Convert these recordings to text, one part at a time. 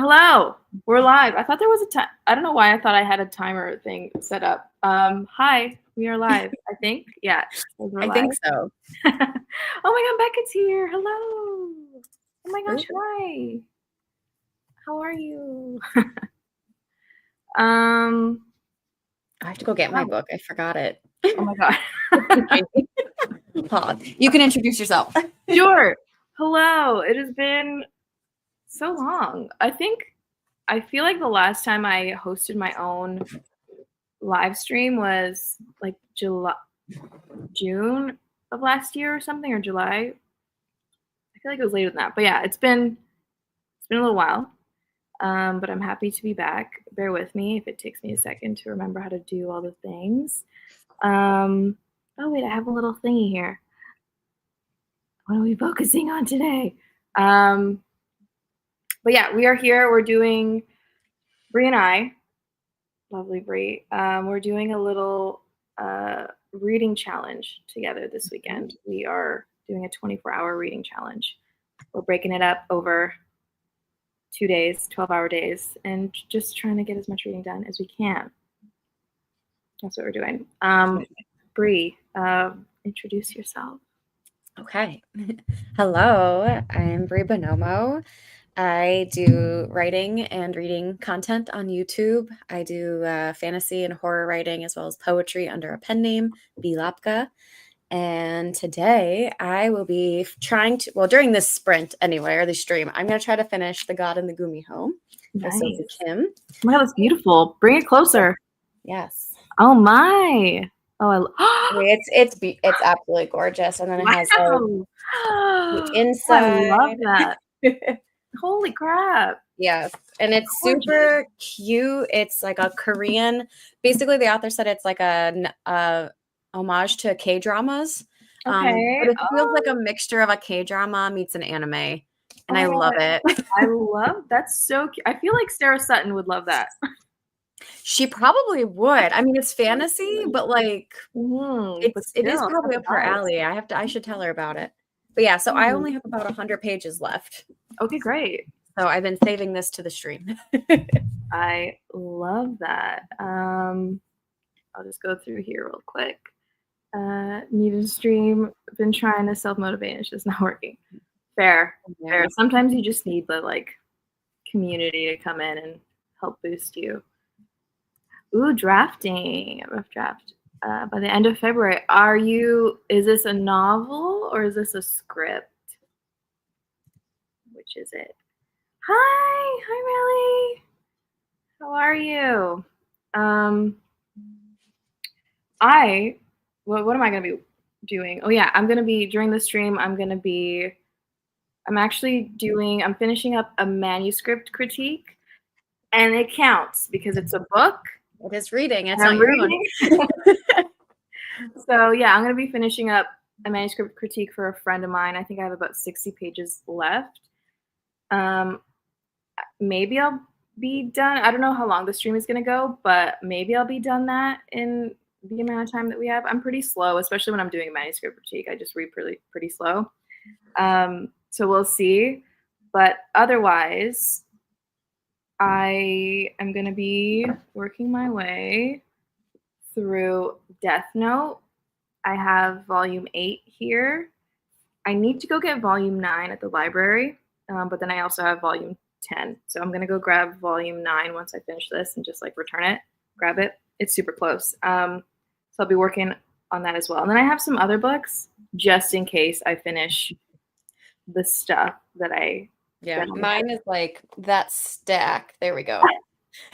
Hello, we're live. I thought there was a time. I don't know why I thought I had a timer thing set up. Hi, we are live. I think. Yeah, we're I live. think so. Oh my God, Becca's here. Hello. Oh my gosh, hi. How are you? I have to go get my book. I forgot it. Oh my God. You can introduce yourself. Sure. Hello. It has been so long. I feel like the last time I hosted my own live stream was like June of last year or something, or July. I feel like it was later than that. But yeah, it's been a little while. But I'm happy to be back. Bear with me if it takes me a second to remember how to do all the things. Oh wait, I have a little thingy here. What are we focusing on today? But yeah, we are here. We're doing Bree and I, lovely Bree. We're doing a little reading challenge together this weekend. We are doing a 24-hour reading challenge. We're breaking it up over 2 days, 12-hour days, and just trying to get as much reading done as we can. That's what we're doing. Bree, introduce yourself. Okay. Hello, I'm Bree Bonomo. I do writing and reading content on YouTube. I do fantasy and horror writing as well as poetry under a pen name, B. Lapka. And today I will be trying to, during this sprint anyway, or the stream, I'm going to try to finish The God in the Gumi Home by Sophie Kim. Oh my God, that's beautiful. Bring it closer. Yes. Oh my. Oh, it's absolutely gorgeous. And then it has the inside. I love that. Holy crap. Yes. And it's super cute. It's like a Korean, basically the author said it's like a homage to K-dramas. Okay. But it feels like a mixture of a K-drama meets an anime. And I love it. I love that's so cute. I feel like Sarah Sutton would love that. She probably would. I mean, it's fantasy, but like it is probably up her alley. I should tell her about it. But yeah, so I only have about 100 pages left. Okay, great. So I've been saving this to the stream. I love that. I'll just go through here real quick. Needed to stream. Been trying to self-motivate. It's just not working. Fair. Sometimes you just need the like community to come in and help boost you. Ooh, drafting. Rough draft. By the end of February. Is this a novel or is this a script? Which is it? Hi, Mariee. How are you? What am I going to be doing? Oh yeah, I'm going to be, during the stream, I'm finishing up a manuscript critique, and it counts because it's a book. It is reading. It's not reading. So yeah, I'm going to be finishing up a manuscript critique for a friend of mine. I think I have about 60 pages left. Maybe I'll be done. I don't know how long the stream is going to go, but maybe I'll be done that in the amount of time that we have. I'm pretty slow, especially when I'm doing a manuscript critique. I just read pretty slow. So we'll see. But otherwise, I am going to be working my way through Death Note. I have volume 8 here. I need to go get volume 9 at the library, but then I also have volume 10. So I'm going to go grab volume 9 once I finish this and just like return it, grab it. It's super close. So I'll be working on that as well. And then I have some other books just in case I finish the stuff that mine is like that stack. There we go.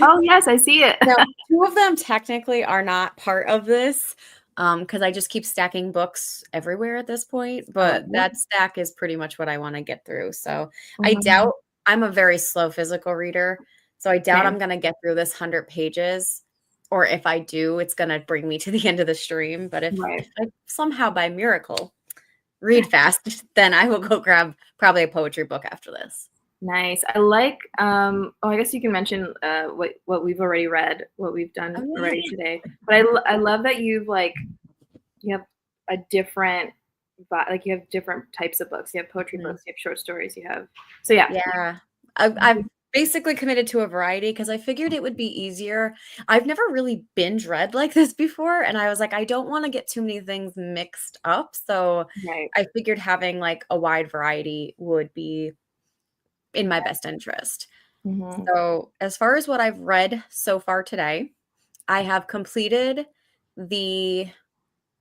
Oh yes, I see it. Now, 2 of them technically are not part of this because I just keep stacking books everywhere at this point. But that stack is pretty much what I want to get through. So I doubt, I'm a very slow physical reader. So I doubt I'm going to get through this 100 pages. Or if I do, it's going to bring me to the end of the stream. But if I somehow by miracle read fast, then I will go grab probably a poetry book after this. Nice. I like, I guess you can mention what we've already read, what we've done already today. But I love that you have a different, you have different types of books. You have poetry books, you have short stories, you have, so yeah. Yeah. I've basically committed to a variety because I figured it would be easier. I've never really binge read like this before, and I was like, I don't want to get too many things mixed up. So Right. I figured having like a wide variety would be in my best interest. Mm-hmm. So as far as what I've read so far today, I have completed the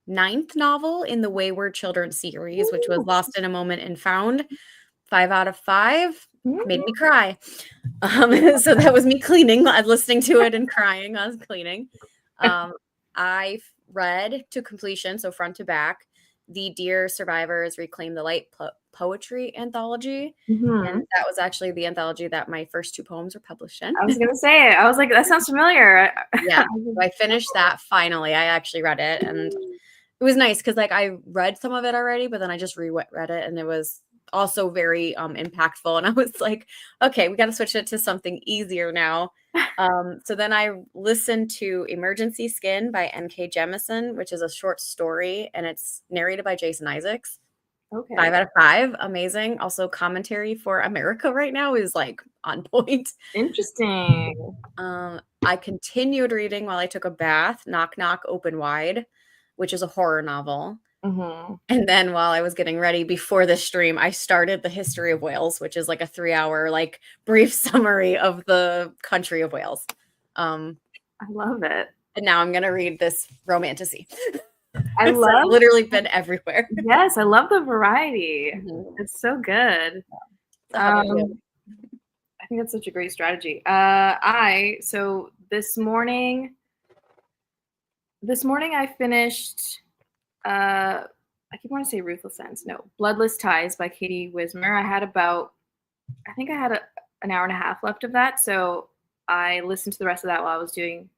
ninth novel in the Wayward Children series, which was Lost in a Moment and Found. 5 out of 5 made me cry. So that was me cleaning, listening to it and crying. I was cleaning. I read to completion, so front to back, the Dear Survivors Reclaim the Light poetry anthology. Mm-hmm. And that was actually the anthology that my first 2 poems were published in. I was gonna say it. I was like, that sounds familiar. Yeah, so I finished that finally. I actually read it, and it was nice because like I read some of it already, but then I just reread it, and it was also very impactful. And I was like, okay, we got to switch it to something easier now. So then I listened to Emergency Skin by N.K. Jemisin, which is a short story, and it's narrated by Jason Isaacs. Okay. 5 out of 5, amazing. Also, commentary for America right now is like on point. Interesting. I continued reading while I took a bath, Knock Knock Open Wide, which is a horror novel. Mm-hmm. And then while I was getting ready before this stream, I started The History of Wales, which is like a 3-hour like brief summary of the country of Wales. I love it. And now I'm gonna read this romantasy. I So love I've literally been everywhere. Yes, I love the variety. Mhm. It's so good. So how about you? I think that's such a great strategy. So this morning I finished I keep wanting to say Ruthless Ends. No, Bloodless Ties by Katie Wismer. I think I had an hour and a half left of that, so I listened to the rest of that while I was doing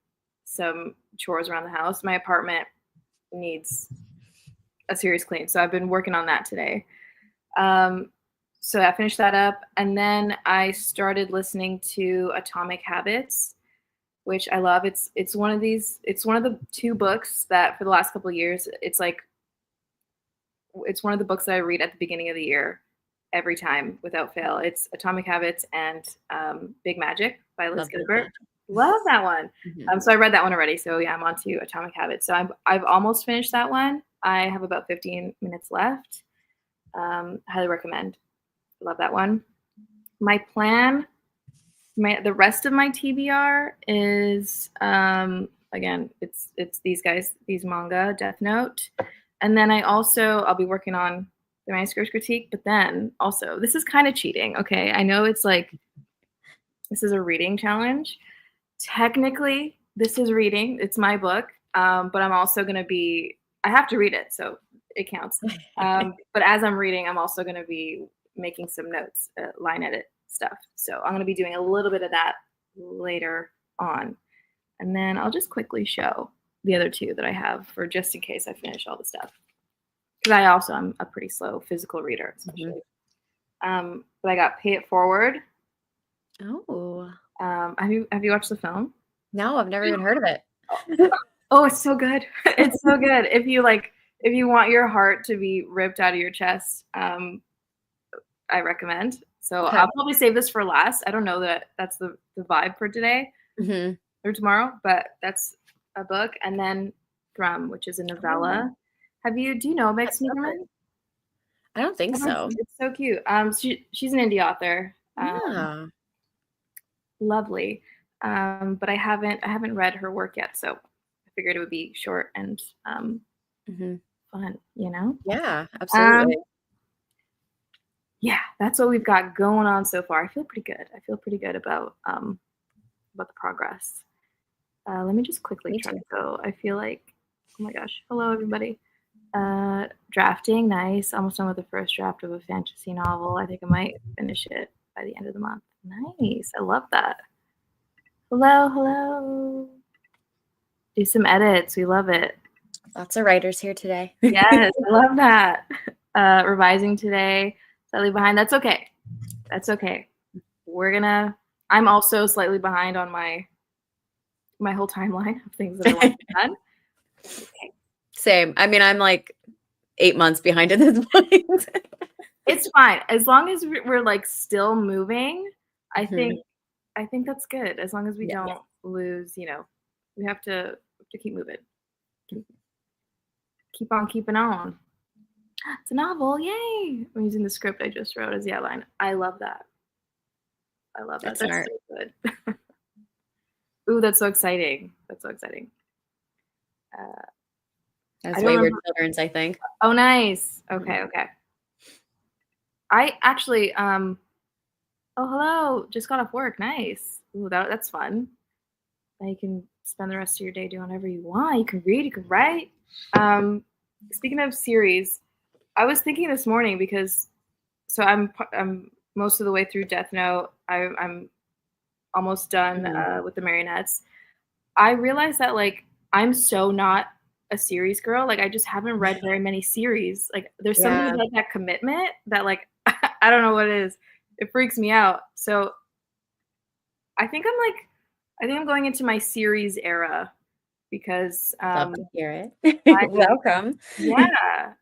some chores around the house. My apartment needs a serious clean, so I've been working on that today. So I finished that up, and then I started listening to Atomic Habits, which I love. It's one of the 2 books that for the last couple of years, it's one of the books that I read at the beginning of the year every time without fail. It's Atomic Habits and Big Magic by Liz Gilbert. Love that one. Mm-hmm. So I read that one already. So yeah, I'm on to Atomic Habits. So I've almost finished that one. I have about 15 minutes left. Highly recommend. Love that one. My plan, the rest of my TBR is again, it's these guys, these manga, Death Note, and then I'll be working on the manuscript critique. But then also, this is kind of cheating. Okay, I know it's like this is a reading challenge. Technically, this is reading. It's my book, but I'm also going to be. I have to read it, so it counts. But as I'm reading, I'm also going to be making some notes, line edit stuff. So I'm going to be doing a little bit of that later on. And then I'll just quickly show the other 2 that I have for just in case I finish all the stuff. Because I'm a pretty slow physical reader, especially. Mm-hmm. But I got Pay It Forward. Oh. Have you watched the film? No, I've never even heard of it. Oh, it's so good. It's so good. If you want your heart to be ripped out of your chest, I recommend. So okay. I'll probably save this for last. I don't know that that's the vibe for today or tomorrow, but that's a book. And then Drum, which is a novella. Do you know Meg Sneederman? I don't think so. It's so cute. She's an indie author. Lovely. But I haven't read her work yet, so I figured it would be short and fun, you know? Yeah, absolutely. Yeah, that's what we've got going on so far. I feel pretty good about the progress. Let me just quickly try to go. I feel like, oh my gosh, hello everybody. Drafting, nice. Almost done with the first draft of a fantasy novel. I think I might finish it by the end of the month. Nice, I love that. Hello. Do some edits. We love it. Lots of writers here today. Yes, I love that. Revising today. Slightly behind. That's okay. I'm also slightly behind on my whole timeline of things that I want to be done. Okay. Same. I mean, I'm like 8 months behind at this point. It's fine. As long as we're like still moving, I think I think that's good as long as we don't lose. We have to keep moving. Keep on keeping on. It's a novel, yay! I'm using the script I just wrote as the outline. I love that. That's so good. Ooh, that's so exciting. That's Wayward Children's, I think. Oh, nice. Okay. I actually, oh, hello, just got off work. Nice. Ooh, that's fun. Now you can spend the rest of your day doing whatever you want. You can read, you can write. Speaking of series, I was thinking this morning because, so I'm most of the way through Death Note. I'm almost done with the Marionettes. I realized that like I'm so not a series girl. Like I just haven't read very many series. Like there's something about that commitment that like I don't know what it is. It freaks me out. So I think I'm going into my series era because love to hear it. Welcome. Yeah.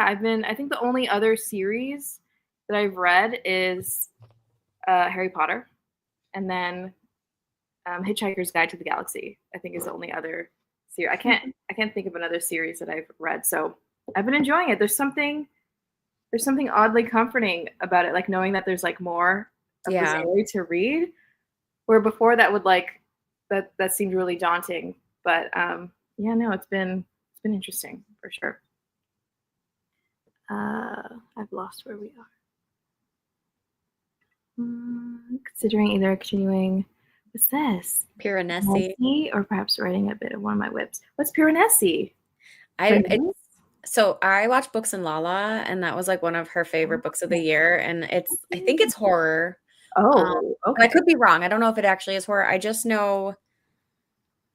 I think the only other series that I've read is Harry Potter, and then Hitchhiker's Guide to the Galaxy, I think, is the only other series. I can't think of another series that I've read. So I've been enjoying it. There's something oddly comforting about it, like knowing that there's like more of the story to read. Where before that would like that seemed really daunting. But no, it's been interesting for sure. I've lost where we are. Considering either continuing. What's this? Piranesi. Or perhaps writing a bit of one of my whips. What's Piranesi? So I watched Books and Lala, and that was like one of her favorite books of the year. And I think it's horror. Oh, okay. I could be wrong. I don't know if it actually is horror. I just know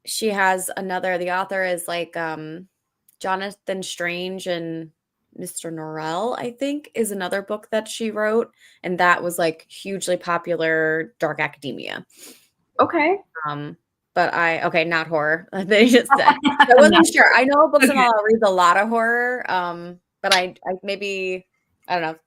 she has the author is like Jonathan Strange and Mr. Norrell, I think, is another book that she wrote. And that was like hugely popular dark academia. Okay. But not horror. They just said. I wasn't sure. I know Books and Lala reads a lot of horror. But I maybe, I don't know.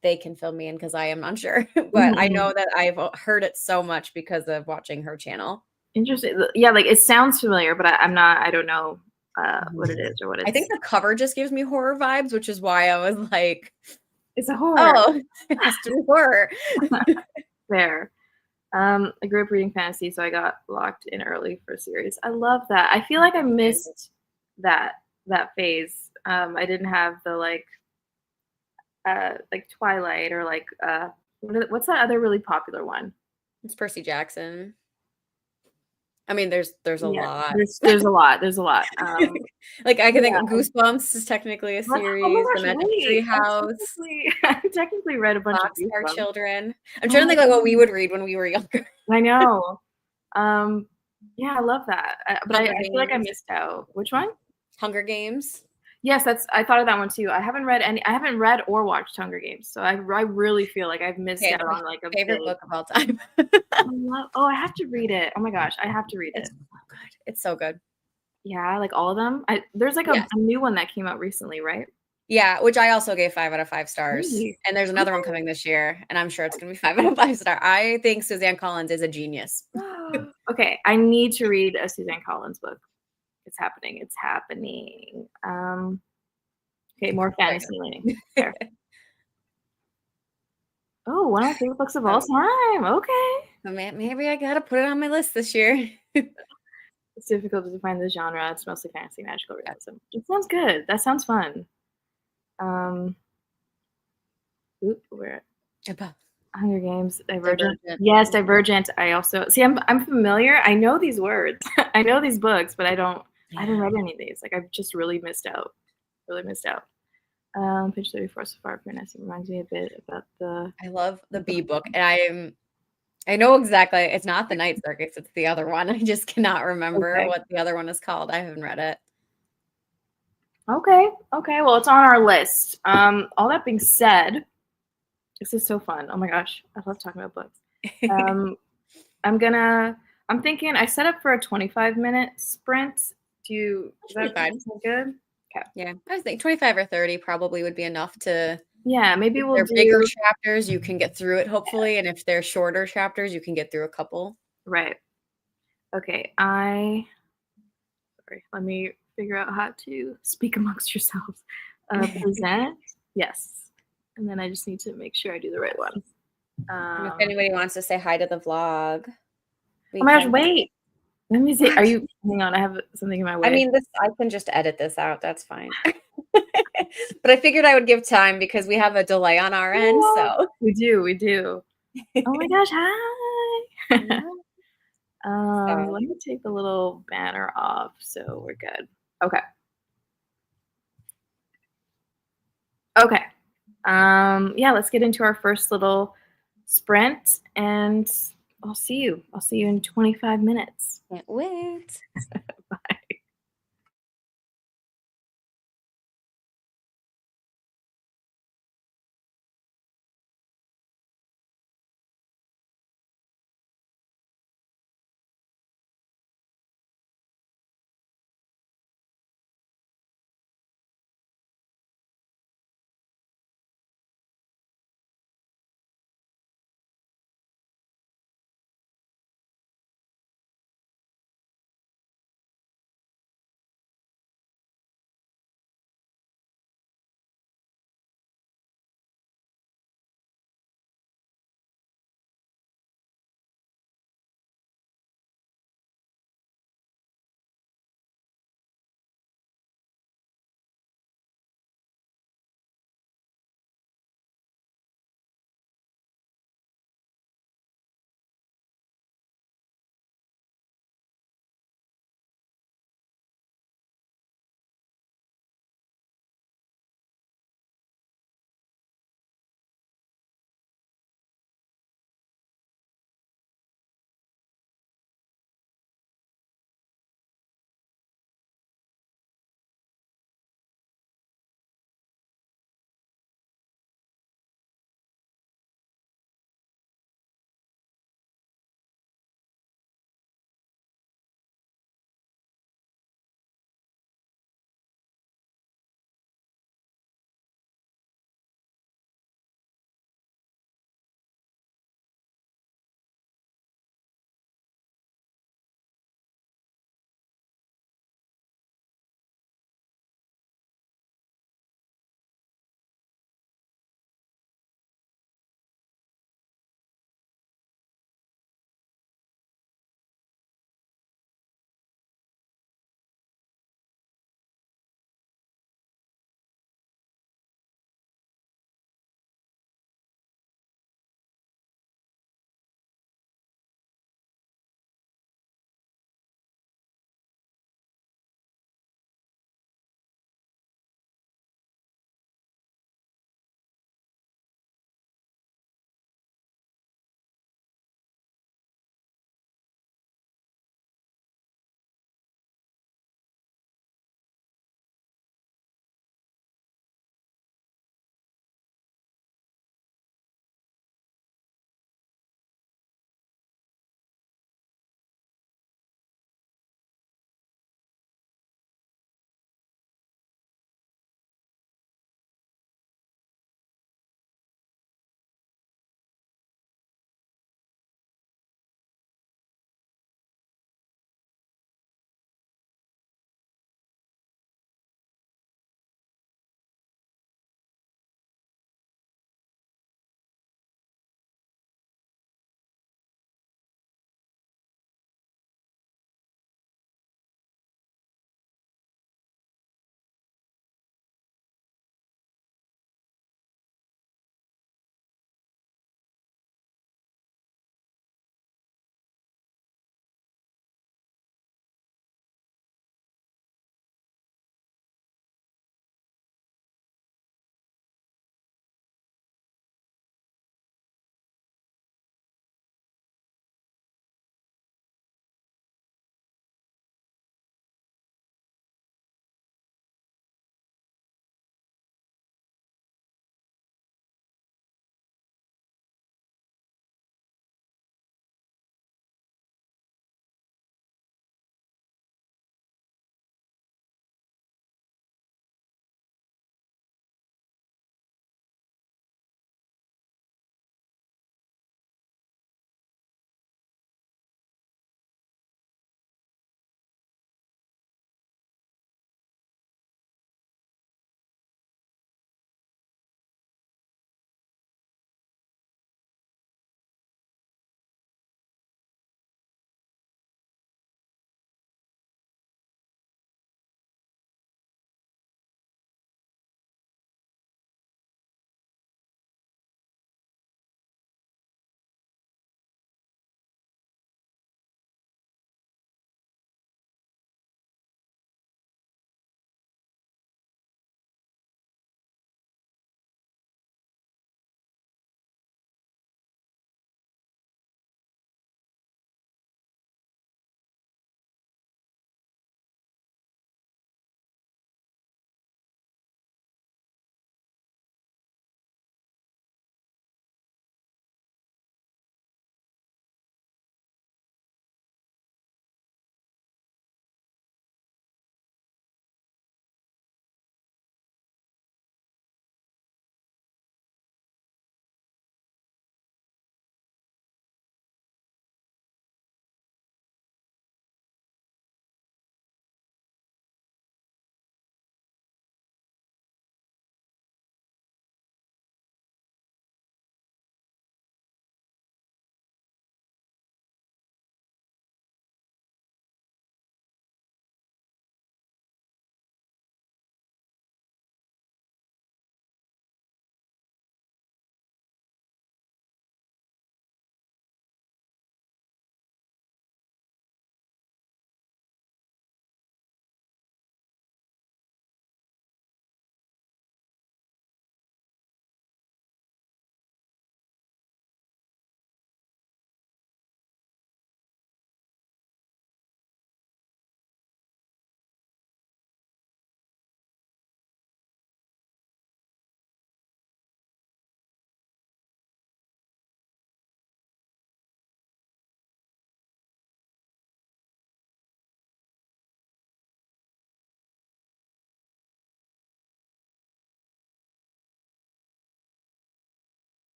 They can fill me in because I am unsure. But I know that I've heard it so much because of watching her channel. Interesting. Yeah, like it sounds familiar, but I don't know what it is or what it is. I think the cover just gives me horror vibes, which is why I was like, it's a horror. Oh, it has to be horror. Fair. I grew up reading fantasy, so I got locked in early for a series. I love that. I feel like I missed that phase. I didn't have the like Twilight or like what's that other really popular one? It's Percy Jackson. I mean, there's a lot. There's a lot. Like I can think of Goosebumps is technically a series. Oh my gosh, The Magic Tree House. I technically read a bunch of Boxcar Children. I'm trying to think like what we would read when we were younger. I know. Yeah, I love that. But I feel like I missed out. Which one? Hunger Games. Yes, I thought of that one too. I haven't read or watched Hunger Games, so I really feel like I've missed out on like a favorite book of all time. I have to read it. Oh my gosh, I have to read it. It's so good. It's so good. Yeah, like all of them. There's like a new one that came out recently, right? Yeah, which I also gave 5 out of 5 stars. And there's another one coming this year, and I'm sure it's going to be 5 out of 5 stars. I think Suzanne Collins is a genius. Okay, I need to read a Suzanne Collins book. It's happening. Okay, more fantasy leaning. Oh, one of my favorite books of all time. Okay. Oh, man, maybe I gotta put it on my list this year. It's difficult to define the genre. It's mostly fantasy, magical realism. It sounds good. That sounds fun. Where? Hunger Games, Divergent. Yes, Divergent. I also see. I'm familiar. I know these words. I know these books, but I haven't read any of these. Like I've just really missed out. Page 34 so far. Vanessa reminds me a bit about the. I love the B book, and I know exactly. It's not the Night Circus. It's the other one. I just cannot remember what the other one is called. I haven't read it. Okay. Well, it's on our list. All that being said, this is so fun. Oh my gosh, I love talking about books. I'm thinking. I set up for a 25-minute sprint. Is that good? Okay. Yeah, I was thinking 25 or 30 probably would be enough to Yeah, maybe If we'll they're bigger do chapters, you can get through it hopefully, and if they're shorter chapters, you can get through a couple. right. Okay, sorry, let me figure out how to speak amongst yourselves. Present, yes. And then I just need to make sure I do the right one. And if Um, anybody wants to say hi to the vlog, oh we my gosh, can. wait. Let me see. What? Hang on, I have something in my I way. mean, I can just edit this out, that's fine. But I figured I would give time because we have a delay on our end, Oh, so. we do. Oh my gosh, hi. Yeah, so Let me take the little banner off so we're good. Okay. Okay. Yeah, let's get into our first little sprint and I'll see you. I'll see you in 25 minutes. can't wait. Bye.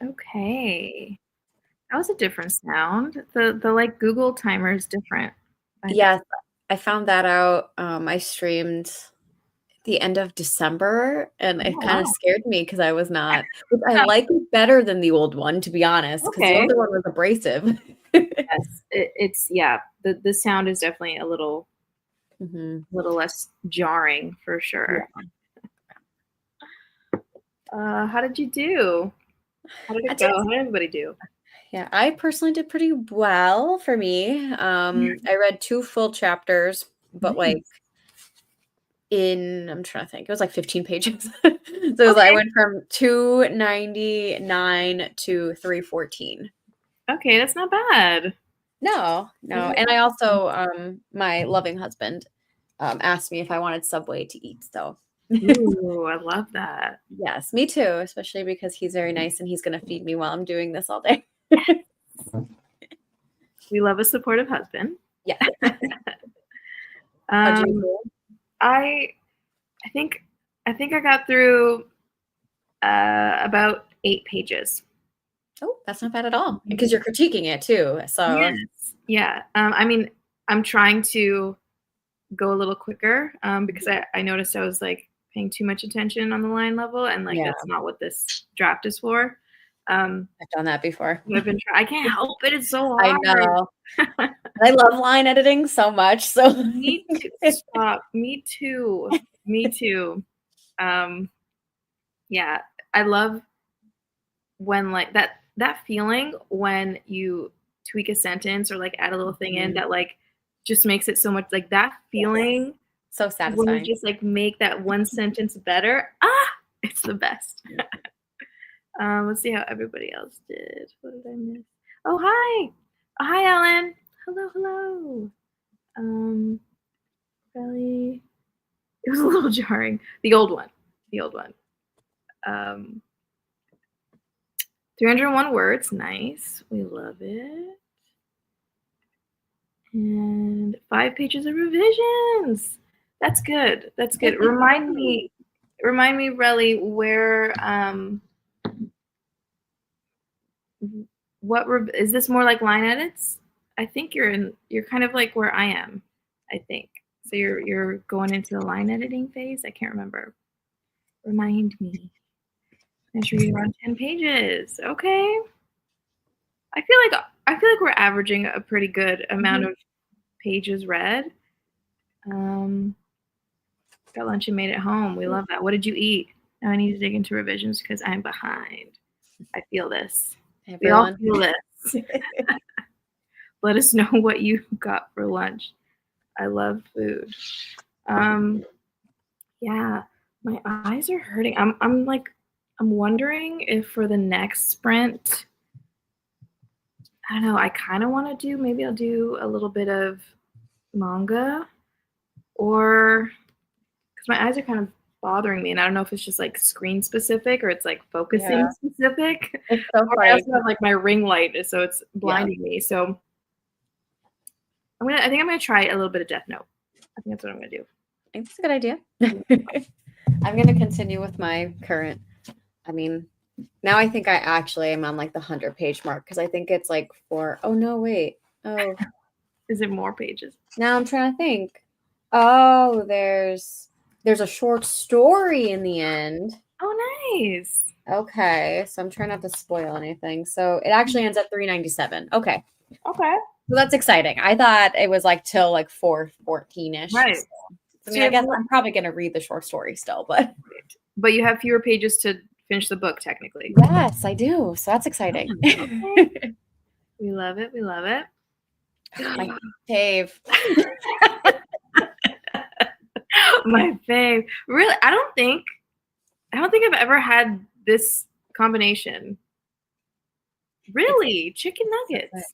Okay. That was a different sound. The like Google timer is different. Yes, I found that out. I streamed the end of December, and it Oh, kind of wow. scared me because I was not. I like it better than the old one, to be honest, because the Okay. older one was abrasive. Yes, it's yeah. The sound is definitely a little less jarring for sure. Yeah. How did you do? How did I it did. go? How did everybody do? Yeah, I personally did pretty well for me. I read 2 full chapters, but like Nice. I'm trying to think, it was like 15 pages. So it was I Okay. went from 299 to 314. Okay, that's not bad. No. And I also, my loving husband, asked me if I wanted Subway to eat. So Ooh, I love that. yes, me too, especially because he's very nice and he's going to feed me while I'm doing this all day. We love a supportive husband. Yeah. How'd you Um, do? I I think I got through about 8 pages. Oh, that's not bad at all because you're critiquing it too. So Yes. Yeah. I mean, I'm trying to go a little quicker because I noticed I was like paying too much attention on the line level, and like yeah, that's not what this draft is for. Um, I've done that before. I can't help it. It's so I hard. know. I love line editing so much. So Me too. Stop. Me too. Me too. Um, yeah, I love when like that feeling when you tweak a sentence or like add a little thing in that like just makes it so much like that feeling so when you satisfying. just like make that one sentence better. It's the best. Let's see how everybody else did. What did I miss? Oh, hi. Oh, hi, Ellen. Hello, hello. Really, it was a little jarring. The old one. The old one. Um, 301 words. Nice. We love it. And 5 pages of revisions. That's good. That's good. Remind me, Relly, where is this more like line edits? I think you're kind of like where I am, I think. So you're going into the line editing phase? I can't remember. Remind me. Make sure you're on 10 pages. Okay. I feel like we're averaging a pretty good amount of pages read. Got lunch and made it home. We love that. What did you eat? Now I need to dig into revisions because I'm behind. I feel this. We all Everyone. feel this. Let us know what you got for lunch. I love food. Yeah, my eyes are hurting. I'm wondering if for the next sprint, I don't know, I kind of want to do, maybe I'll do a little bit of manga or because my eyes are kind of bothering me and I don't know if it's just like screen specific or it's like focusing specific. It's so Or I funny. also have like my ring light, so it's blinding me. So I think I'm gonna try a little bit of Death Note. I think that's what I'm gonna do. I think it's a good idea. I'm going to continue with my current. I mean, now I think I actually am on like the 100-page mark because I think it's like oh no, wait. Oh, Is it more pages? now I'm trying to think. Oh, there's a short story in the end. Oh, nice. Okay, so I'm trying not to spoil anything. So it actually ends at 397. Okay. Okay. So that's exciting. I thought it was like till like 414-ish. Right. So, I mean, I guess I'm probably going to read the short story still, but you have fewer pages to finish the book, technically. yes, I do. So that's exciting. Okay. We love it. We love it. My fave. My fave. Really, I don't think I've ever had this combination. Really, chicken nuggets.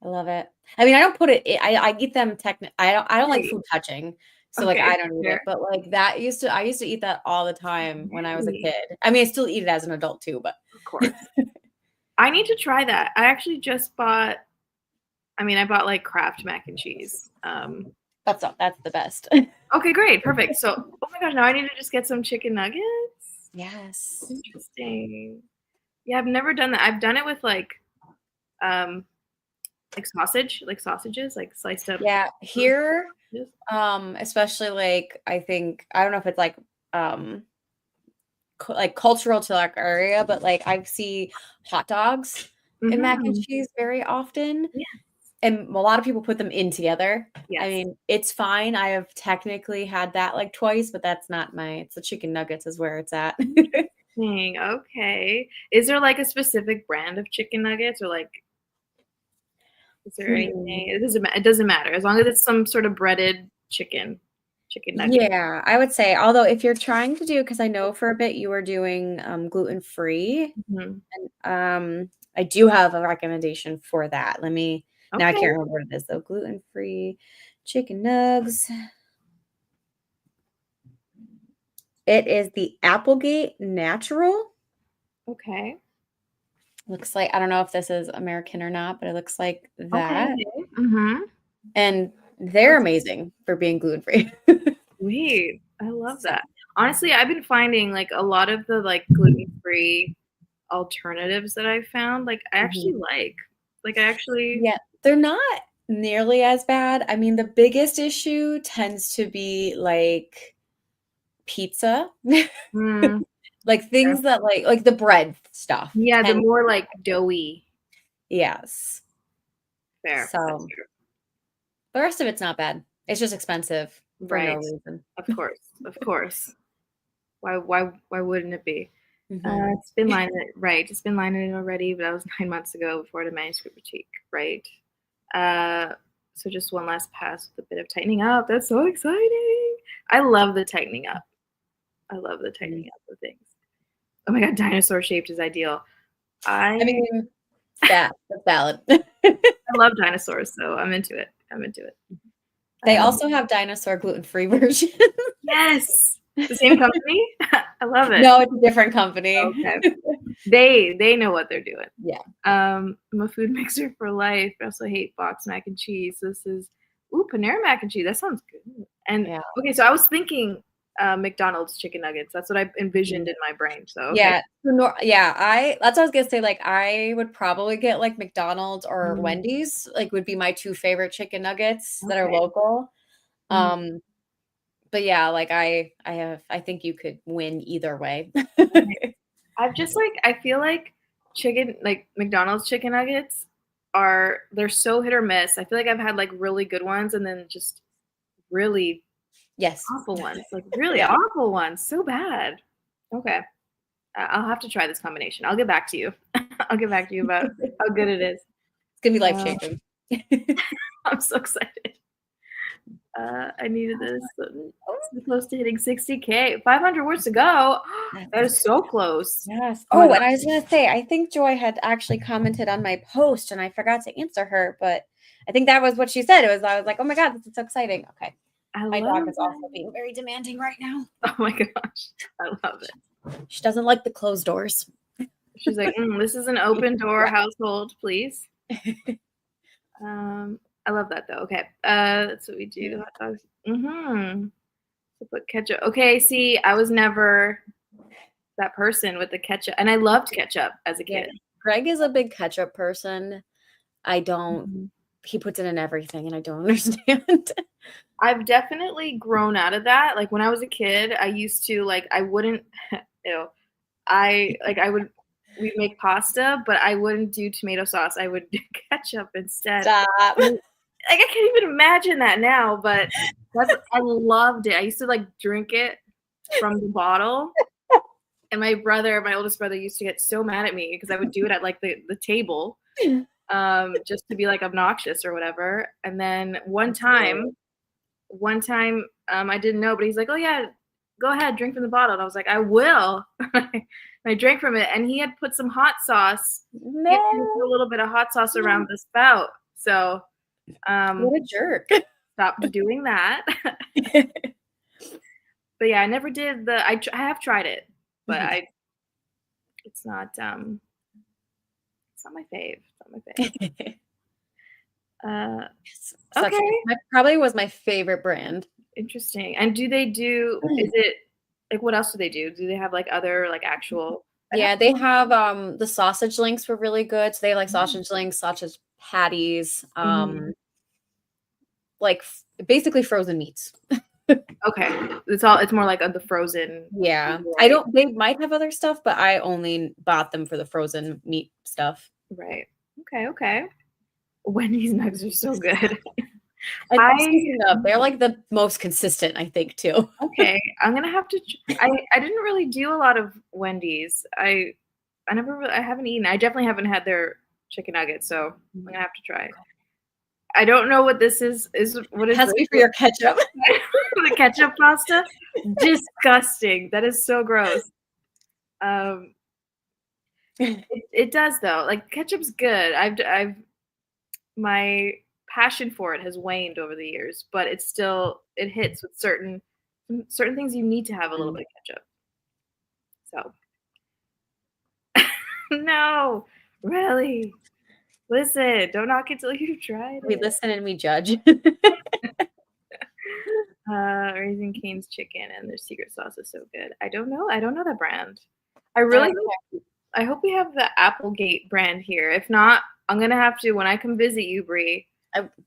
I love it. I mean, I don't put it. I eat them. I don't like food touching, so like I don't eat it. But like that I used to eat that all the time when I was a kid. I mean, I still eat it as an adult too, but of course. I need to try that. I actually just bought. I mean, I bought like Kraft mac and cheese. That's the best. Okay, great, perfect. So, oh my gosh, now I need to just get some chicken nuggets. Yes. Interesting. Yeah, I've never done that. I've done it with like sausages, like sliced up Yeah, here, sausages. especially like I think I don't know if it's like like cultural to our area, but like I see hot dogs in mac and Mhm. cheese very often, Yeah. and a lot of people put them in together. I Yes. mean, it's fine. I have technically had that like twice, but that's not my. It's the chicken nuggets is where it's at. Interesting. Okay. Is there like a specific brand of chicken nuggets, or like is there Hmm. anything? It doesn't matter as long as it's some sort of breaded chicken nugget. Yeah, I would say, although if you're trying to do, because I know for a bit you were doing gluten free, Mhm. I do have a recommendation for that. Let me, now I Okay. can't remember what it is though. Gluten free chicken nugs. It is the Applegate Natural. Okay. Looks like, I don't know if this is American or not, but it looks like Okay. that. Mhm. And they're amazing for being gluten free. Sweet. I love So, that. Honestly, I've been finding like a lot of the like gluten-free alternatives that I've found, like I actually mhm. like. Like I actually Yeah, they're not nearly as bad. I mean, the biggest issue tends to be like pizza. mm, Like fair. things that like the bread stuff Yeah, the tends more like doughy. yes. Fair. That's So true. the rest of it's not bad. It's just expensive for no Right. reason. Of course. Of course. Why wouldn't it be? Mhm. It's been lining it right. It's been lining it already, but that was 9 months ago before the manuscript critique, right? Uh, so just one last pass with a bit of tightening up. That's so exciting. I love the tightening up. I love the Mhm. tightening up of things. Oh my god, dinosaur shaped is ideal. I I mean, that's valid. I love dinosaurs, so I'm into it. I'm into it. They Um, also have dinosaur gluten-free version. yes, the same company. I love it. No, it's a different company. Okay, they know what they're doing. Yeah. I'm a food mixer for life. I also hate box mac and cheese. This is Panera mac and cheese. That sounds good. And Yeah. okay, so I was thinking McDonald's chicken nuggets. That's what I envisioned in my brain. So okay. Yeah. Yeah, I that's what I was gonna say, like, I would probably get, like, McDonald's or Mm, Wendy's, like, would be my 2 favorite chicken nuggets that are okay. local. Mm, Um, but yeah, like, I think you could win either way. okay. I've just like I feel like McDonald's chicken nuggets they're so hit or miss. I feel like I've had like really good ones and then just really Yes. awful ones. Like really Yeah. awful ones. So bad. Okay. I'll have to try this combination. I'll get back to you. I'll get back to you about how good it is. It's gonna be Uh, life-changing. I'm so excited. I needed this. So close to hitting 60K. 500 words to go. That Yes. is so close. Yes. Oh my Oh, god. and I was gonna say, I think Joy had actually commented on my post, and I forgot to answer her, but I think that was what she said. I was like, "Oh my god, this is so exciting." Okay. I My love dog is that. also being very demanding right now. Oh my gosh. I love it. She doesn't like the closed doors. She's like, this is an open door household, please. I love that though. Okay. That's what we do. Hot dogs. Mm-hmm. So put ketchup. Okay, see, I was never that person with the ketchup. And I loved ketchup as a Yeah. kid. Greg is a big ketchup person. I don't Mhm. he puts it in everything and I don't understand. I've definitely grown out of that. Like when I was a kid, I used to like I wouldn't ew. I would we'd make pasta, but I wouldn't do tomato sauce. I would do ketchup instead. Stop. And, like I can't even imagine that now, but I loved it. I used to like drink it from the bottle. And my oldest brother used to get so mad at me because I would do it at like the table, just to be like obnoxious or whatever. And then one time, I didn't know, but he's like, "Oh yeah, go ahead, drink from the bottle." And I was like, "I will." And I drank from it, and he had put some hot sauce. He had put a No. little bit of hot sauce around the spout, so What a jerk. stopped doing that. But yeah, I never did I have tried it, but Mhm. I it's not it's not my fave. It's not my fave. Such Okay, my probably was my favorite brand. interesting. And is it like what else do they do? Do they have like other like actual? Yeah, they have the sausage links were really good. So they have like sausage links, sausage patties, like basically frozen meats. Okay, it's more like the frozen. Yeah. Right. They might have other stuff, but I only bought them for the frozen meat stuff. Right. Okay. Wendy's nugs are so good. They're like the most consistent, I think, too. Okay, I'm gonna have to. I didn't really do a lot of Wendy's. I haven't eaten. I definitely haven't had their chicken nuggets, so I'm gonna have to try. I don't know what this is. What is it? Has to be for your ketchup. The ketchup pasta? Disgusting. That is so gross. It does though. Like ketchup's good. I've my passion for it has waned over the years, but it hits with certain things you need to have a little bit of ketchup. So no, really. Listen, don't knock it till you've tried it. We listen and we judge. Raising Cane's chicken and their secret sauce is so good. I don't know that brand. I hope we have the Applegate brand here. If not, I'm gonna have to when I come visit you, Bree.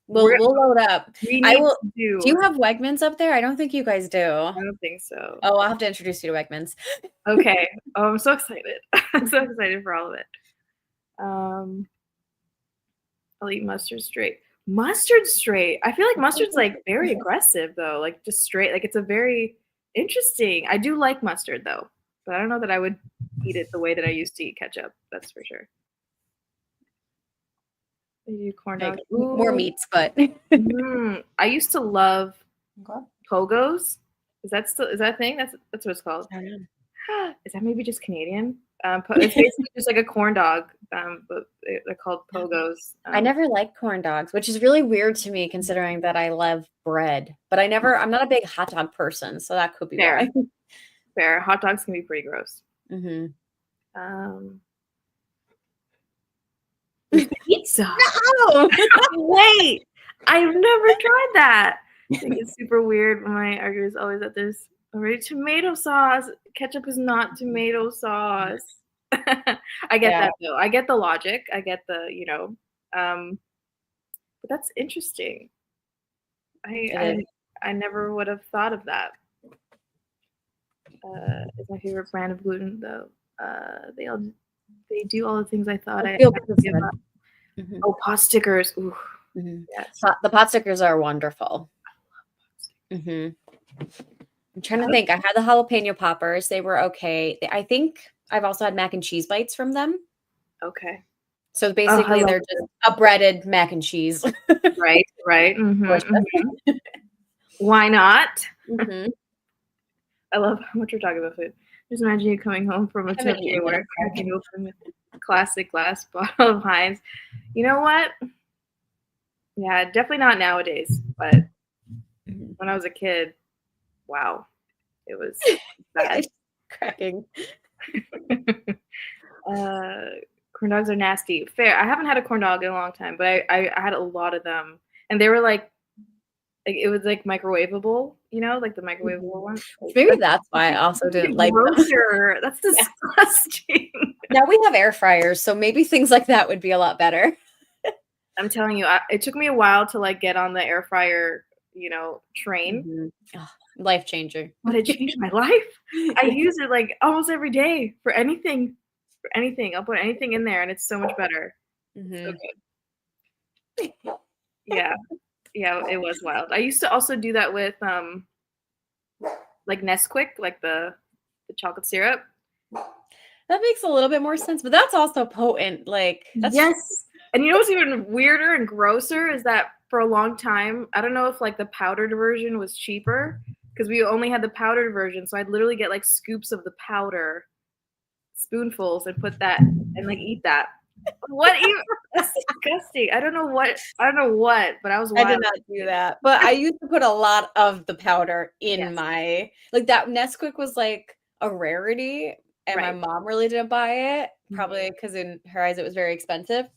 We'll load up. Do you have Wegmans up there? I don't think you guys do. I don't think so. Oh, I'll have to introduce you to Wegmans. Okay. Oh, I'm so excited. I'm so excited for all of it. I'll eat mustard straight. Mustard straight. I feel like mustard's like very aggressive though. Like just straight. Like it's a very interesting. I do like mustard though, but I don't know that I would eat it the way that I used to eat ketchup. That's for sure. I do corn dogs. More meats, but I used to love pogos. Is that a thing? That's what it's called. Is that maybe just Canadian? It's basically just like a corn dog, but they're called pogos. I never liked corn dogs, which is really weird to me considering that I love bread. But I'm not a big hot dog person, so that could be fair. why. Fair. Hot dogs can be pretty gross. Pizza. No! Wait, I've never tried that. I think it's super weird when my argument is always that there's already tomato sauce. Ketchup is not tomato sauce. I get that though. I get the logic. I get the, but that's interesting. I never would have thought of that. It's my favorite brand of gluten though. They do all the things I thought I had to give up. Oh, pot stickers. Ooh. Yes. The pot stickers are wonderful. I'm trying to think. I had the jalapeno poppers. They were okay. I think I've also had mac and cheese bites from them. Okay. So basically, they're just a breaded mac and cheese. Right. Why not? I love how much we're talking about food. Just imagine you coming home from a trip anywhere, cracking open a classic glass bottle of Heinz. You know what? Yeah, definitely not nowadays. But when I was a kid, wow, it was bad. Cracking. Corn dogs are nasty. Fair. I haven't had a corn dog in a long time, but I had a lot of them, and they were like it was like microwavable, like the microwavable one. Maybe that's why I also didn't like them. That's disgusting. Now we have air fryers, so maybe things like that would be a lot better. I'm telling you, it took me a while to like get on the air fryer, train. Life changer. But it changed my life. I use it like almost every day for anything. I'll put anything in there, and it's so much better. So good. Yeah, it was wild. I used to also do that with like Nesquik, like the chocolate syrup. That makes a little bit more sense, but that's also potent. Like yes. And what's even weirder and grosser is that for a long time, I don't know if like the powdered version was cheaper because we only had the powdered version, so I'd literally get like scoops of the powder, spoonfuls, and put that and like eat that. What even? That's disgusting. I don't know what, but I was wild. I did not do that. But I used to put a lot of the powder in my, like that Nesquik was like a rarity and my mom really didn't buy it, probably because in her eyes it was very expensive.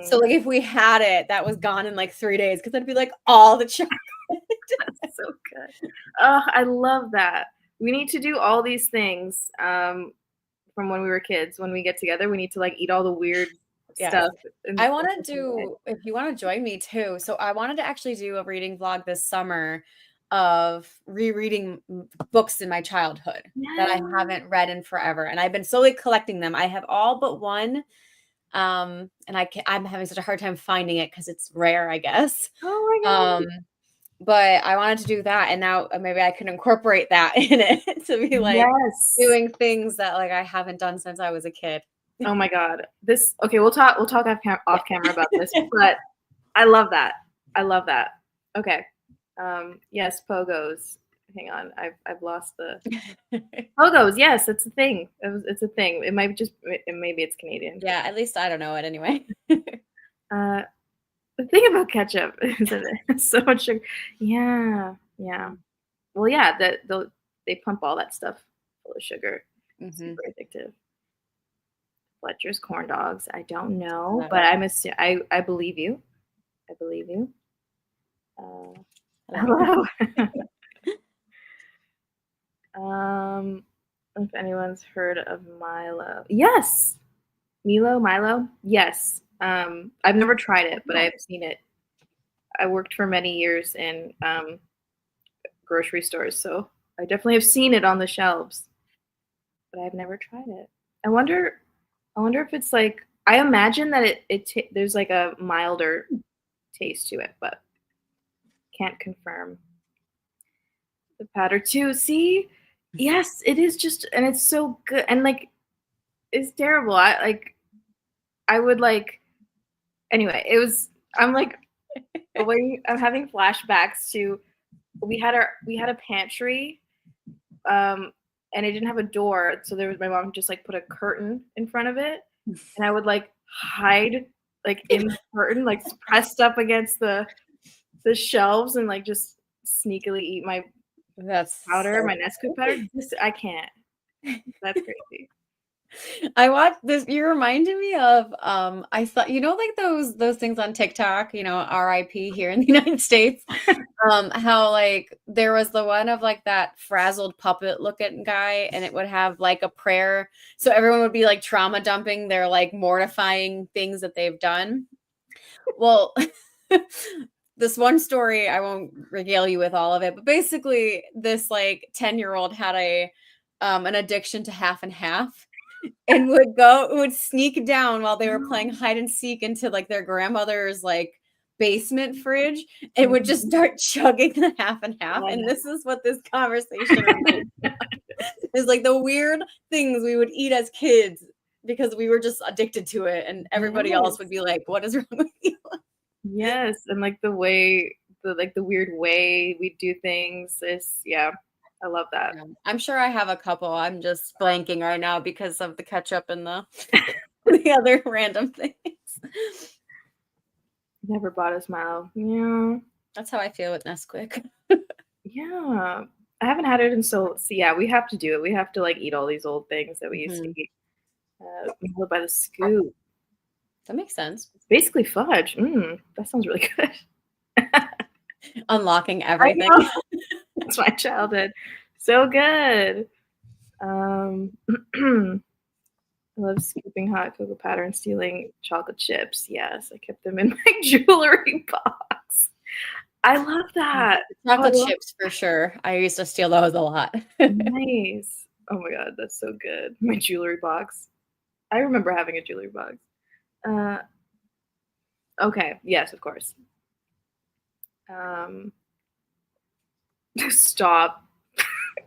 So like if we had it, that was gone in like 3 days because it'd be like all the chocolate. That's so good. Oh, I love that. We need to do all these things from when we were kids. When we get together, we need to like eat all the weird stuff. I want to do, if you want to join me too. So I wanted to actually do a reading vlog this summer of rereading books in my childhood that I haven't read in forever. And I've been slowly collecting them. I have all but one. And I'm having such a hard time finding it because it's rare, I guess. Oh my God. But I wanted to do that, and now maybe I can incorporate that in it to be like doing things that like I haven't done since I was a kid. Oh my God. Okay, we'll talk off camera about this, but I love that. Okay. Yes, pogos. Hang on. I've lost the pogos. Yes, it's a thing. It's a thing. Maybe it's Canadian. Yeah, at least I don't know it anyway. The thing about ketchup is that it's so much sugar. Yeah. Well, yeah, they pump all that stuff full of sugar. It's super addictive. Fletcher's corn dogs. I don't know, but I believe you. I believe you. Hello. If anyone's heard of Milo. Yes. Milo. Yes. I've never tried it, but I've seen it. I worked for many years in grocery stores, so I definitely have seen it on the shelves, but I've never tried it. I wonder if it's like, I imagine that there's like a milder taste to it, but can't confirm. The powder too. See, yes, it is just, and it's so good, and like, it's terrible. I would like. Anyway, I'm having flashbacks to, we had a pantry, and it didn't have a door, so my mom just like put a curtain in front of it, and I would like hide like in the curtain, like pressed up against the shelves, and like just sneakily eat my powder, my Nesquik powder. I can't. That's crazy. I watched this. You reminded me of I thought, like those things on TikTok, RIP here in the United States. How like there was the one of like that frazzled puppet looking guy, and it would have like a prayer. So everyone would be like trauma dumping their like mortifying things that they've done. Well, this one story, I won't regale you with all of it, but basically this like 10-year-old had an addiction to half and half. And would sneak down while they were playing hide and seek into like their grandmother's like basement fridge, and would just start chugging the half and half. And this is what this conversation is like, the weird things we would eat as kids because we were just addicted to it, and everybody else would be like, what is wrong with you? Yes, and like the weird way we do things is, yeah. I love that. I'm sure I have a couple. I'm just blanking right now because of the ketchup and the other random things. Never bought a Smile. Yeah. That's how I feel with Nesquik. Yeah. I haven't had it yeah, we have to do it. We have to like eat all these old things that we used to eat. By the scoop. That makes sense. It's basically fudge. That sounds really good. Unlocking everything. That's my childhood. So good. I love scooping hot cocoa powder and stealing chocolate chips. Yes, I kept them in my jewelry box. I love that. Chocolate chips for sure. I used to steal those a lot. Nice. Oh my God, that's so good. My jewelry box. I remember having a jewelry box. Okay. Yes, of course. Stop.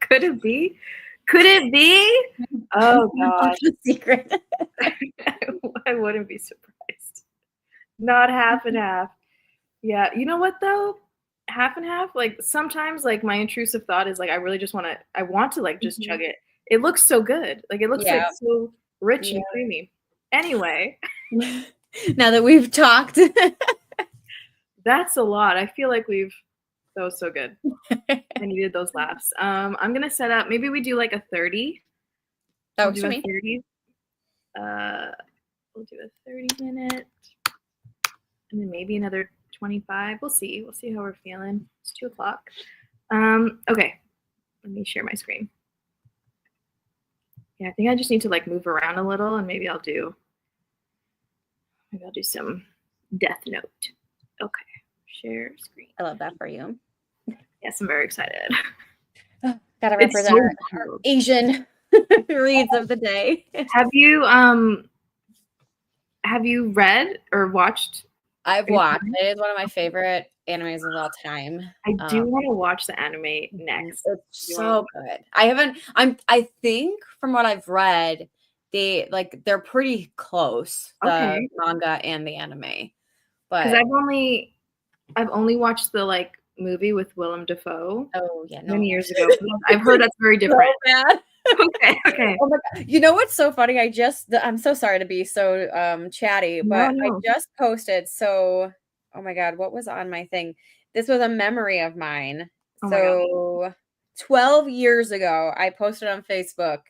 Could it be? Oh gosh. Secret. I wouldn't be surprised. Not half and half. Yeah. You know what though? Half and half. Like sometimes like my intrusive thought is like I want to like just chug it. It looks so good. Like it looks like so rich and creamy. Anyway. Now that we've talked. That's a lot. I feel like that was so good. I needed those laughs. I'm gonna set up. Maybe we do like a 30. That works for me. 30. We'll do a 30-minute, and then maybe another 25. We'll see. We'll see how we're feeling. It's 2:00. Okay. Let me share my screen. Yeah, I think I just need to like move around a little, and maybe I'll do some Death Note. Okay, share screen. I love that for you. Yes, I'm very excited. Gotta It's represent so our cool. Asian reads of the day. Have you read or watched? I've watched. It is one of my favorite animes of all time. I do want to watch the anime next. It's so good. I think from what I've read, they're pretty close, the Okay. manga and the anime. Because But I've only watched the like movie with Willem Dafoe oh yeah, many no. years ago. I've heard that's very So different. bad. Okay. Oh my God. You know what's so funny? I'm so sorry to be so chatty, but I No. just posted. So, oh my God, what was on my thing? This was a memory of mine. Oh my God. So 12 years ago, I posted on Facebook,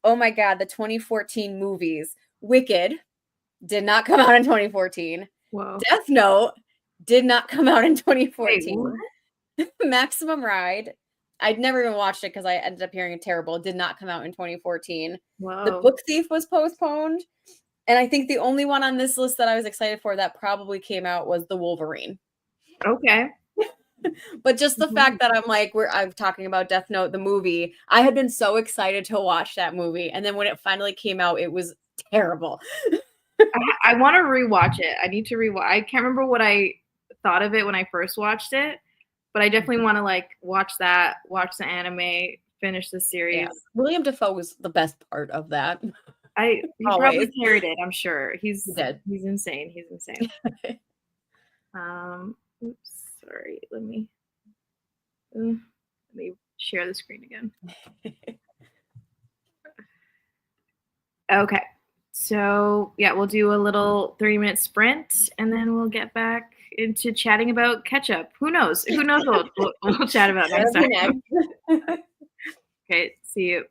oh my God, the 2014 movies. Wicked did not come out in 2014. Whoa. Death Note did not come out in Wait, 2014. what? Maximum Ride. I'd never even watched it because I ended up hearing it terrible. It did not come out in 2014. The Whoa. Book Thief was postponed. And I think the only one on this list that I was excited for that probably came out was The Wolverine. Okay. But just the fact that I'm talking about Death Note, the movie, I had been so excited to watch that movie. And then when it finally came out, it was terrible. I want to rewatch it. I need to rewatch. I can't remember what I thought of it when I first watched it, but I definitely want to like watch that, watch the anime, finish the series. Yeah. William Dafoe was the best part of that. He probably carried it. I'm sure he's insane. He's insane. Oops, sorry. Let me share the screen again. Okay. So yeah, we'll do a little 30-minute sprint, and then we'll get back into chatting about ketchup. Who knows? Who knows what we'll chat about next time. Okay, see you.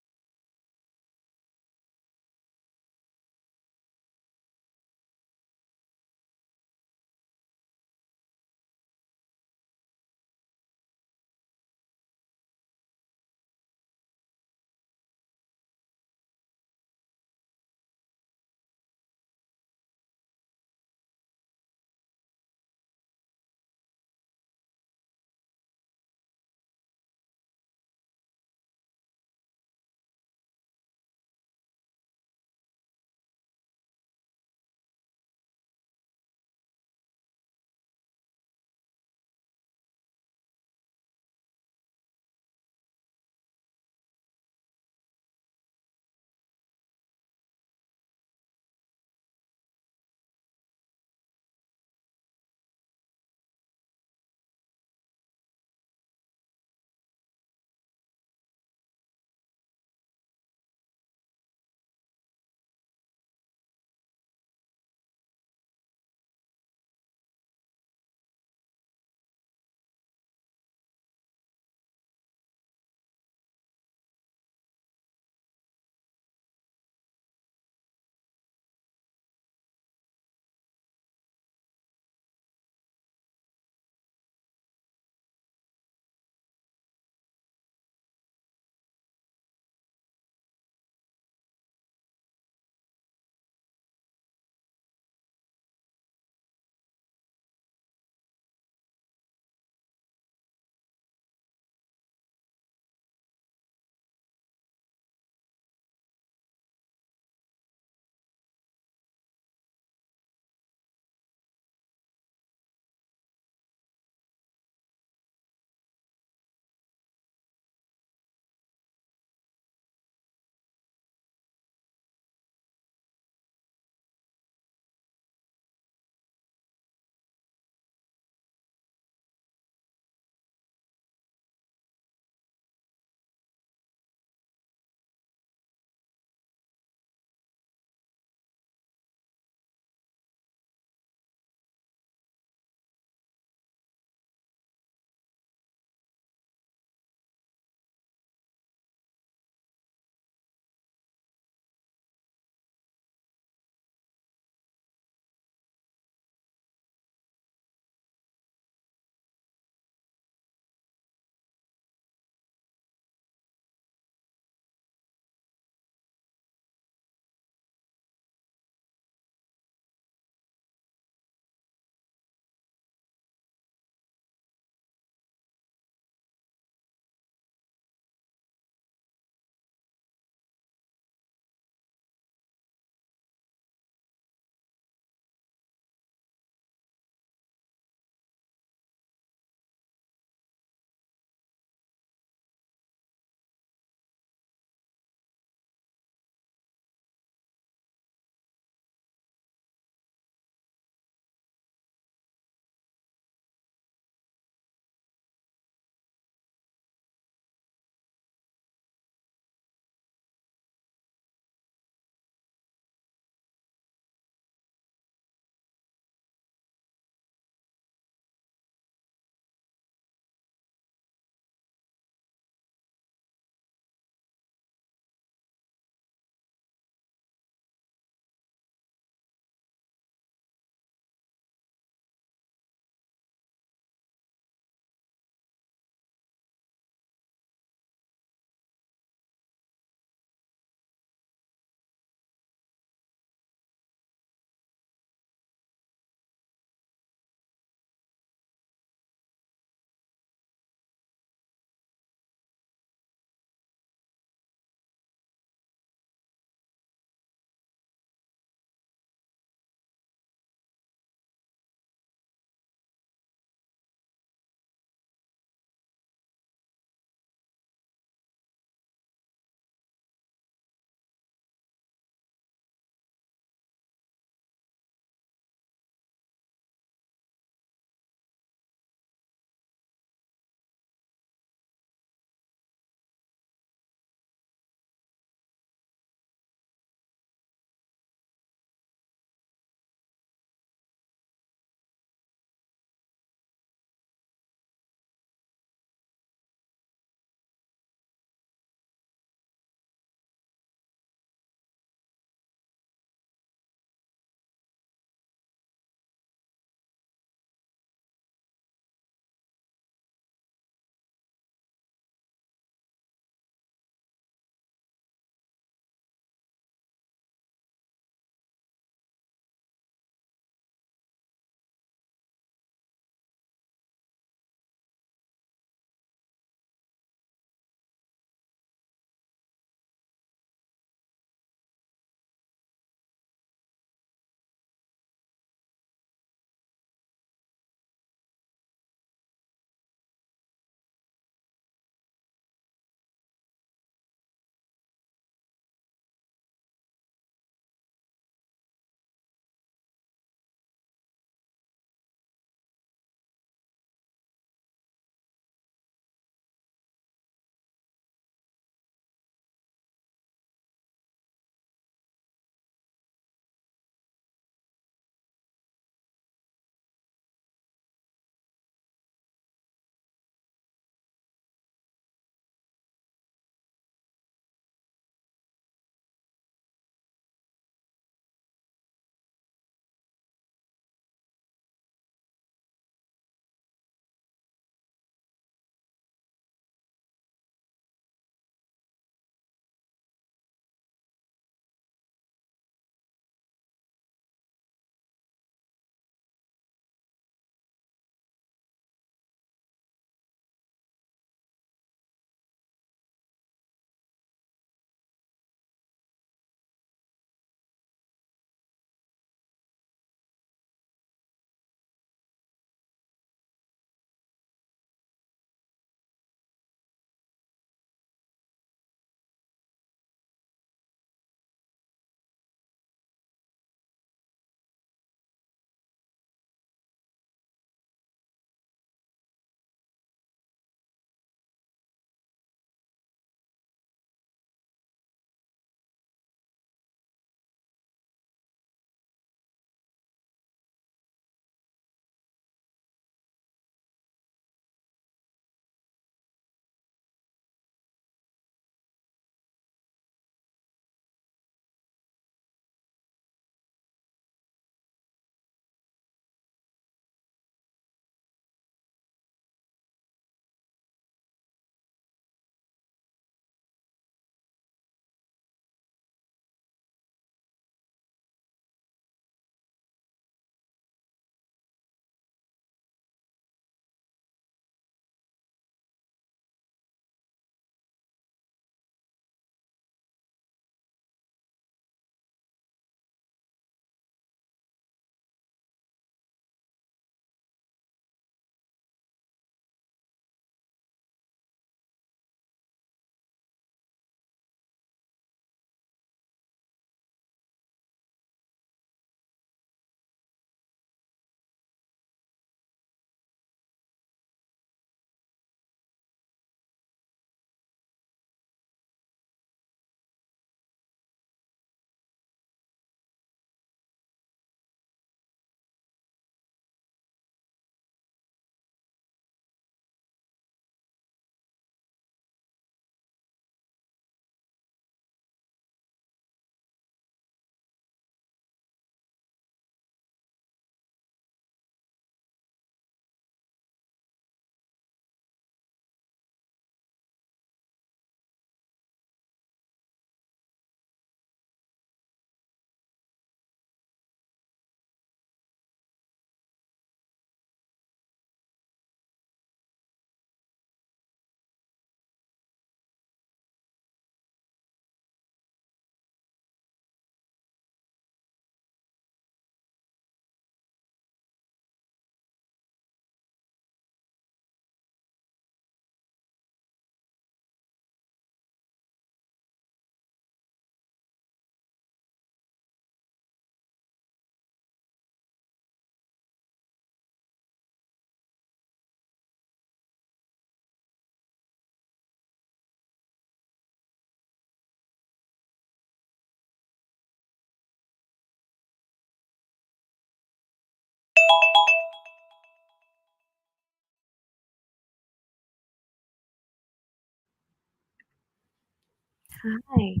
Hi.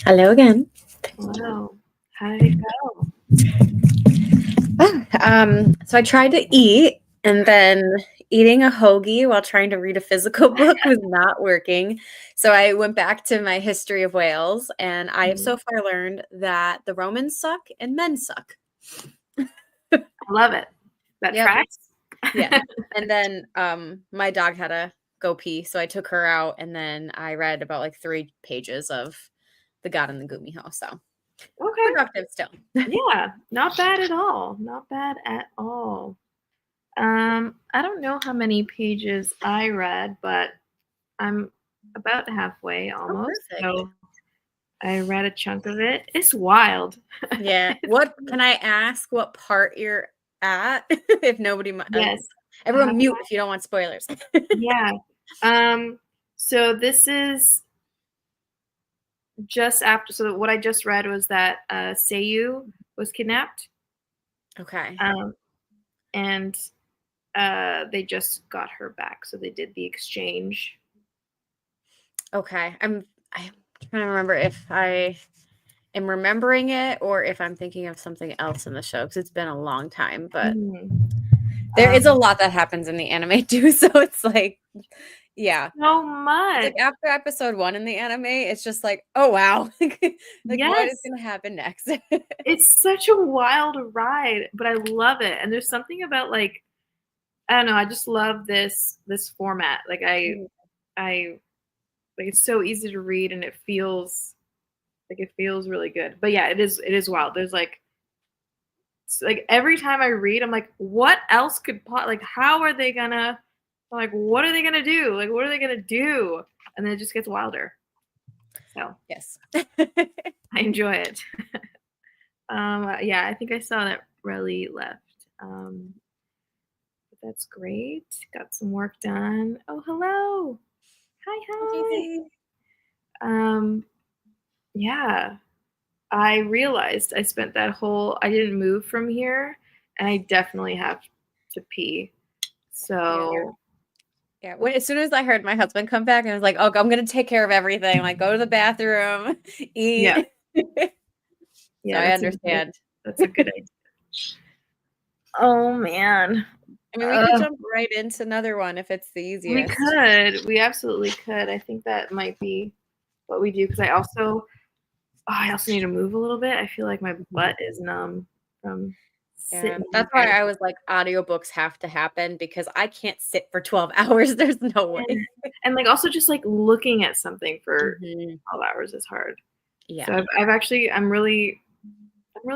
Hello again. Wow. How did it go? So I tried to eat, and then eating a hoagie while trying to read a physical book was not working. So I went back to my history of Wales, and I have so far learned that the Romans suck and men suck. I love it. That Yep. tracks? Yeah. And then my dog had to go pee, so I took her out, and then I read about like 3 pages of The God in the Gumiho. So Okay. productive still. Yeah, not bad at all. Not bad at all. I don't know how many pages I read, but I'm about halfway almost. Perfect. So I read a chunk of it. It's wild. Yeah. What can I ask what part you're at? If nobody Yes. everyone mute if you don't want spoilers. Yeah. So this is just after. So what I just read was that Seiyu was kidnapped, Okay. and they just got her back. So they did the exchange. Okay. I'm trying to remember if I am remembering it or if I'm thinking of something else in the show because it's been a long time, but there is a lot that happens in the anime too, so it's like yeah. So It's much. like after episode 1 in the anime, it's just like, "Oh wow." Like what is Yes. going to happen next? It's such a wild ride, but I love it. And there's something about like I don't know, I just love this format. Like I like it's so easy to read and it feels really good. But yeah, it is wild. There's like every time I read, I'm like, what else like how are they gonna like what are they gonna do? Like what are they gonna do? And then it just gets wilder. So Yes. I enjoy it. Yeah, I think I saw that Relly left. But that's great. Got some work done. Oh, hello. Hi, hi. Um, yeah. I realized I spent that whole I didn't move from here and I definitely have to pee. Yeah. So Yeah. As soon as I heard my husband come back, I was like, "Oh, I'm gonna take care of everything. Like, go to the bathroom, yeah, eat." So yeah, I understand. that's a good idea. Oh man. I mean, we could jump right into another one if it's the We easiest. could. We absolutely could. I think that might be what we do because I also need to move a little bit. I feel like my butt is numb from Yeah, sitting that's why right. I was like, audiobooks have to happen because I can't sit for 12 hours. There's no way. And like also just like looking at something for Mhm. 12 hours is hard. So Yeah, I'm really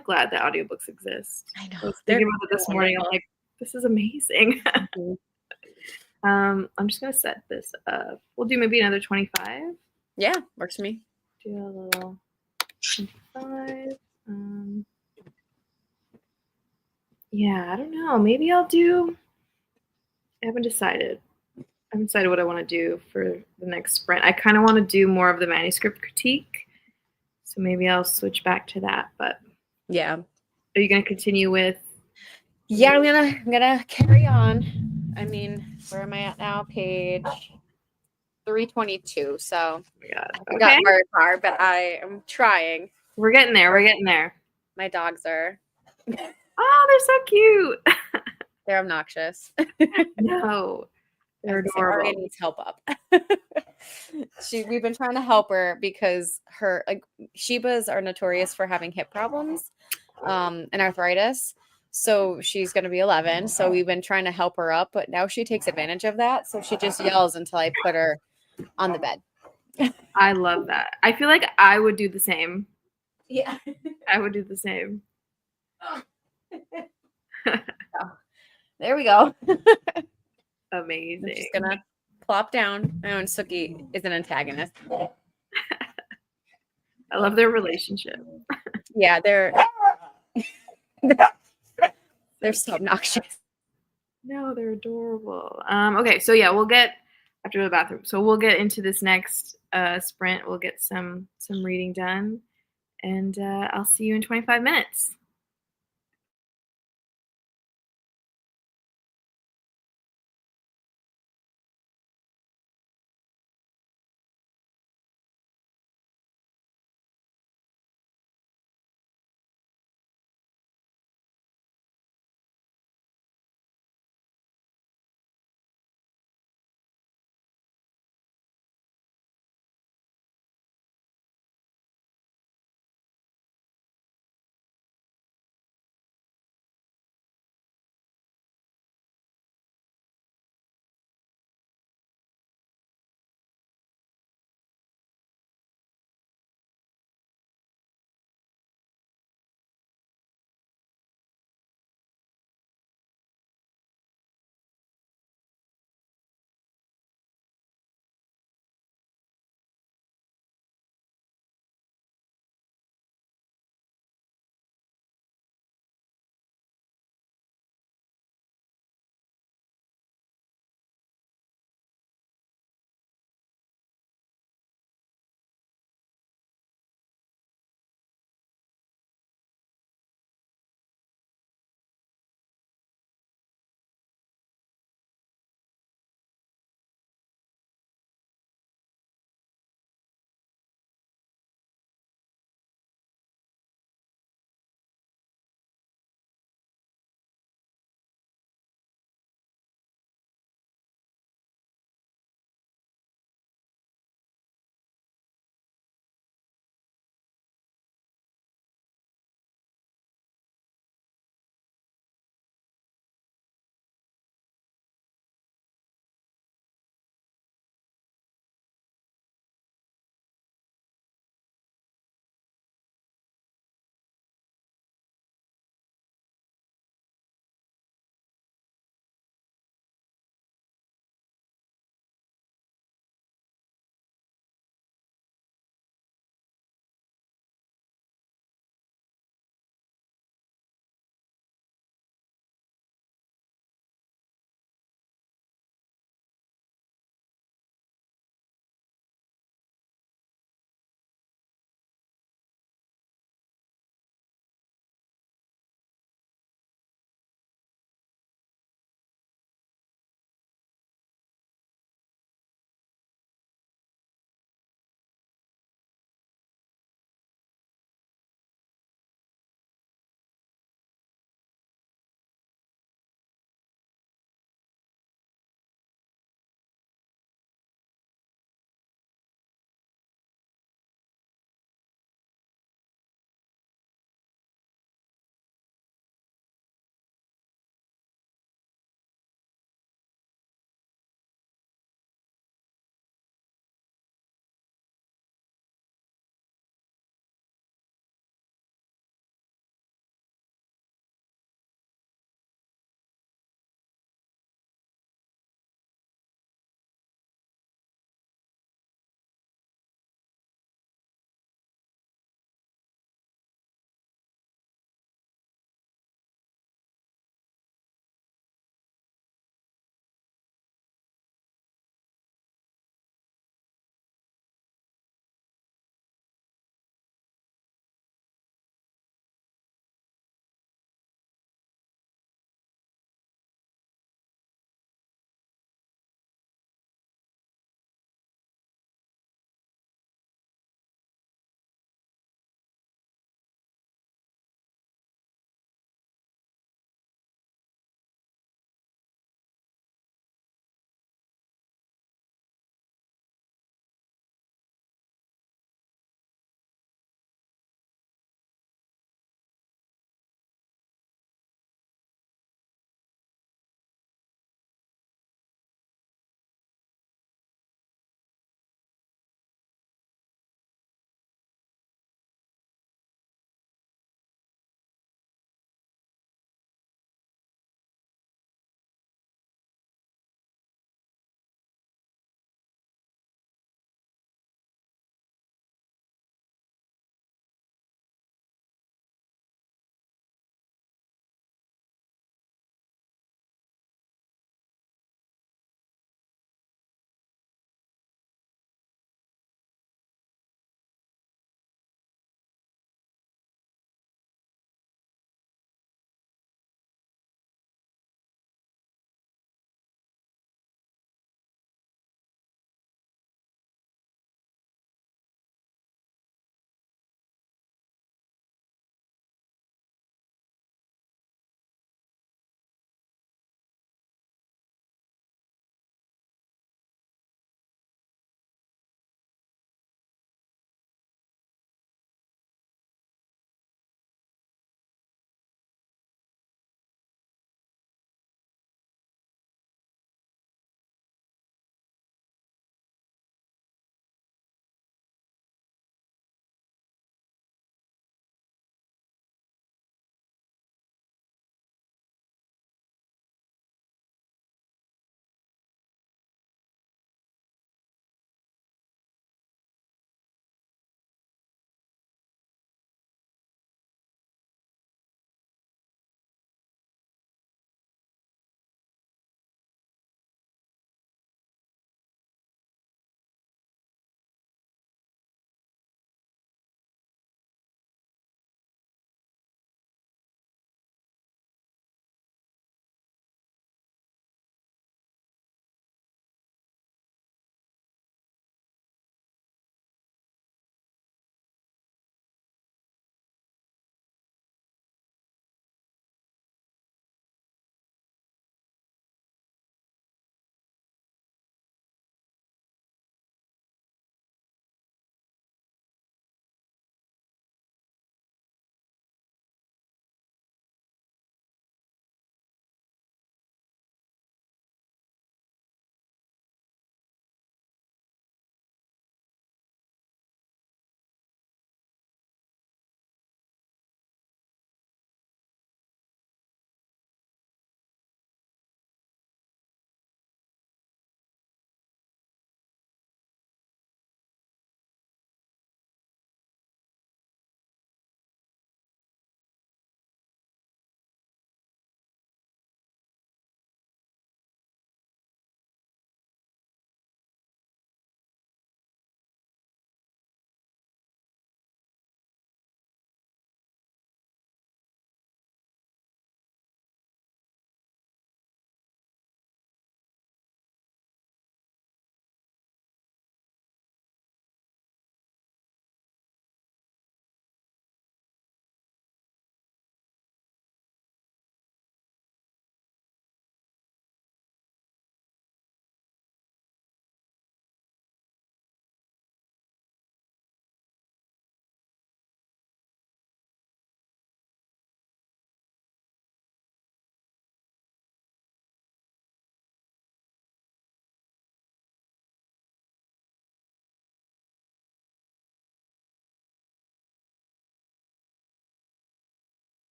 glad that audiobooks exist. I know. I was They're thinking about it this morning. I'm wonderful. like, this is amazing. Mhm. I'm just gonna set this up. We'll do maybe another 25. Yeah, works for me. Do a little 25. Yeah, I don't know. Maybe I'll do. I haven't decided. I haven't decided what I want to do for the next sprint. I kind of want to do more of the manuscript critique, so maybe I'll switch back to that. But Yeah. are you going to continue with? Yeah, I'm gonna carry on. I mean, where am I at now? Page 322. So Oh my God. I haven't Okay, gotten very far, but I am trying. we're getting there. We're getting there. My dogs are Oh, they're so cute. they're obnoxious. No, I they're was gonna say Aria adorable. needs help up. We've been trying to help her because her like Shibas are notorious for having hip problems, and arthritis. So she's gonna be 11. So we've been trying to help her up, but now she takes advantage of that. So she just yells until I put her on the bed. I love that. I feel like I would do the same. Yeah. I would do the same. So, there we go. I'm Amazing. just gonna plop down. And Suki is an antagonist. I love their relationship. Yeah, they're so obnoxious. No, they're adorable. Okay, so yeah, we'll get after the bathroom. So we'll get into this next sprint. We'll get some reading done, and I'll see you in 25 minutes.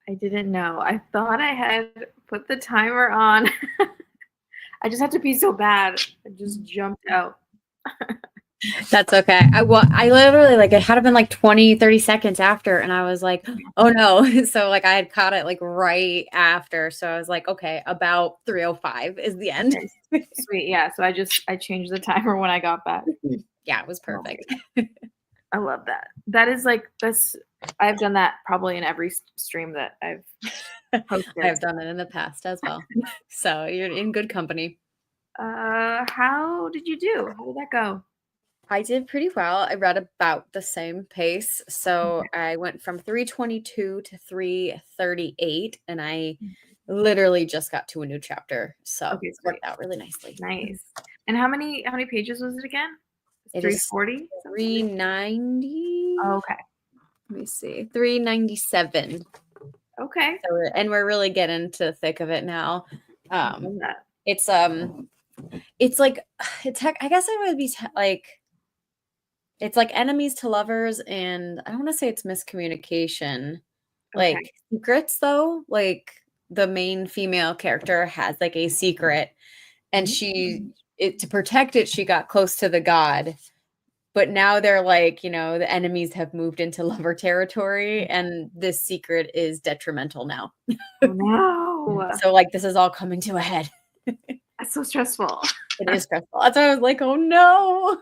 I didn't know. I thought I had put the timer on. I just had to pee so bad. I just jumped out. That's okay. I literally like it had been like 20, 30 seconds after, and I was like, oh no. So like I had caught it like right after. So I was like, okay, about 3:05 is the end. Okay. Sweet. Yeah. So I changed the timer when I got back. Yeah, it was perfect. I love that. That is like I've done that probably in every stream that I've posted. I've done it in the past as well. So you're in good company. How did you do? How did that go? I did pretty well. I read about the same pace. So I went from 322 to 338, and I literally just got to a new chapter. So Okay, it worked out really nicely. Nice. And how many pages was it again? It 340? 390. Okay. Let me see. 397. Okay. So and we're really getting to the thick of it now. It's like I guess it would be like it's like enemies to lovers, and I don't want to say it's miscommunication. Like secrets though, like the main female character has like a secret, and to protect it, she got close to the god. But now they're like, the enemies have moved into lover territory, and this secret is detrimental now. Oh, no. So like this is all coming to a head. That's so stressful. It is stressful. That's why I was like, oh no.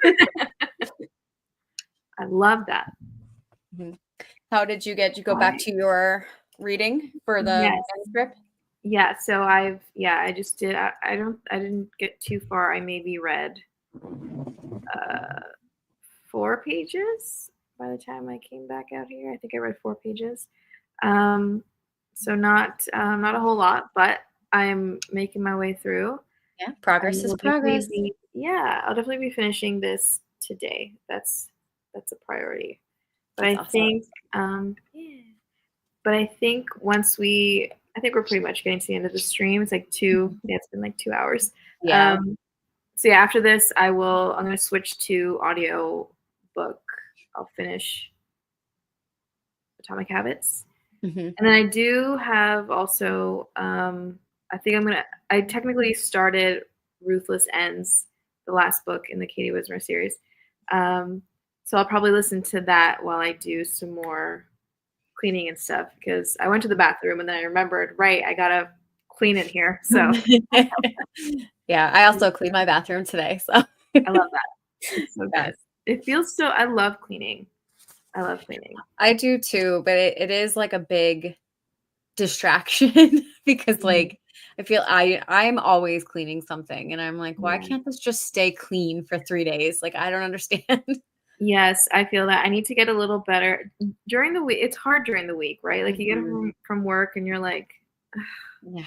I love that. How did you go back to your reading for the manuscript? Yeah, so I just did. I didn't get too far. I maybe read 4 pages by the time I came back out here. I think I read 4 pages. So not a whole lot, but I'm making my way through. Yeah, progress is progress. I'll definitely be finishing this today. That's a priority. But I think, but I think I think we're pretty much getting to the end of the stream. It's like it's been like 2 hours. Yeah. So yeah, after this, I'm going to switch to audio book. I'll finish Atomic Habits. And then I do have also, I think I technically started Ruthless Ends, the last book in the Katie Wismer series. So I'll probably listen to that while I do some more cleaning and stuff, because I went to the bathroom and then I remembered, I got to clean it here. So yeah, I also cleaned my bathroom today. So I love that. It's so good. It feels I love cleaning. I love cleaning. I do too, but it is like a big distraction because like I feel I'm always cleaning something, and I'm like, why can't this just stay clean for 3 days? Like, I don't understand. Yes, I feel that. I need to get a little better during the week. It's hard during the week, right? Like you get home from work and you're like,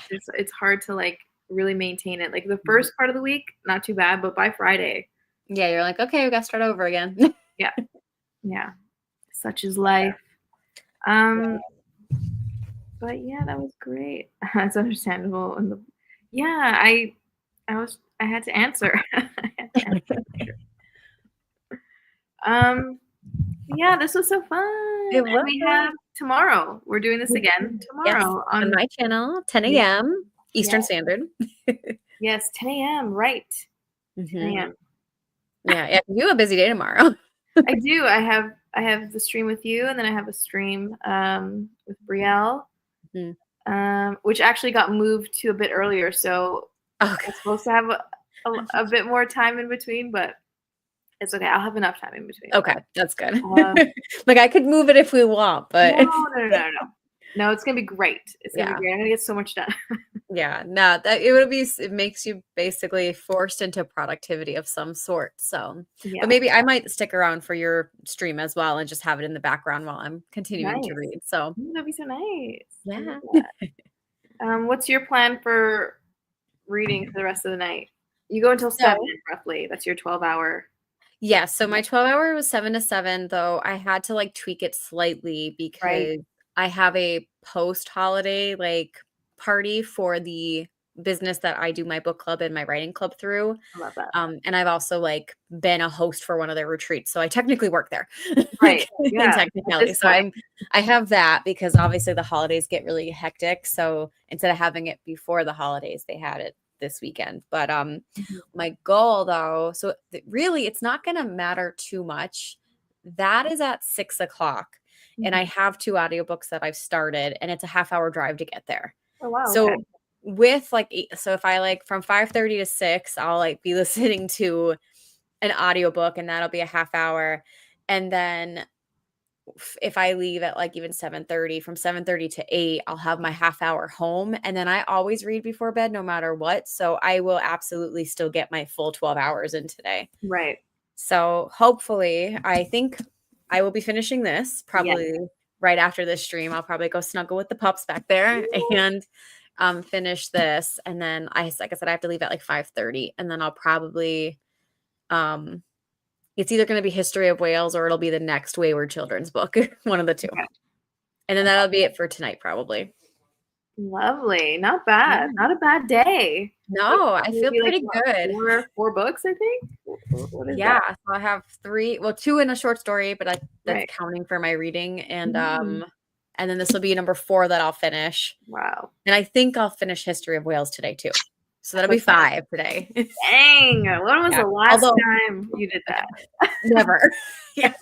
it's hard to like really maintain it. Like the first part of the week, not too bad, but by Friday, you're like, okay, we got to start over again. Yeah. Such is life. But yeah, that was great. That's understandable. And I had to answer. Yeah, this was so fun. And we have tomorrow. We're doing this again tomorrow on my channel, 10 a.m. Eastern Standard. Yes, 10 a.m. Right. 10 a.m. Yeah, you have a busy day tomorrow. I do. I have the stream with you, and then I have a stream with Brielle, which actually got moved to a bit earlier. So I'm supposed to have a bit more time in between, but it's okay. I'll have enough time in between. Okay, that's good. Like I could move it if we want, but no, it's gonna be great. It's gonna be great. I'm gonna get so much done. It makes you basically forced into productivity of some sort. So, but maybe I might stick around for your stream as well and just have it in the background while I'm continuing to read. So that'd be so nice. Yeah. What's your plan for reading for the rest of the night? You go until 7 roughly. That's your 12-hour. Yeah. So my 12-hour was 7 to 7, though I had to like tweak it slightly because I have a post-holiday like party for the business that I do my book club and my writing club through. I love that. And I've also like been a host for one of their retreats. So I technically work there. Right. Like, Yeah. in technicality. So I have that because obviously the holidays get really hectic. So instead of having it before the holidays, they had it this weekend. But my goal though, so really it's not going to matter too much. That is at 6:00. And I have 2 audiobooks that I've started, and it's a half-hour drive to get there. Oh, wow. So Okay. with like, so if I like from 5:30 to 6, I'll like be listening to an audiobook, and that'll be a half hour. And then if I leave at like even 7:30, from 7:30 to 8, I'll have my half hour home. And then I always read before bed, no matter what. So I will absolutely still get my full 12 hours in today. Right. So hopefully, I think I will be finishing this probably right after this stream. I'll probably go snuggle with the pups back there and finish this. And then like I said, I have to leave at like 5:30, and then I'll probably it's either going to be History of Wales or it'll be the next Wayward Children's book, one of the two. Okay. And then that'll be it for tonight, probably. Lovely. Not bad. Not a bad day. No, I feel pretty good. 4 books, I think. What is that? that? So I have 3, 2 in a short story, but that's counting for my reading. And then this will be number 4 that I'll finish. Wow. And I think I'll finish History of Wales today too. So that'll be 5 today. Dang. When was the last time you did that? Never. Yeah.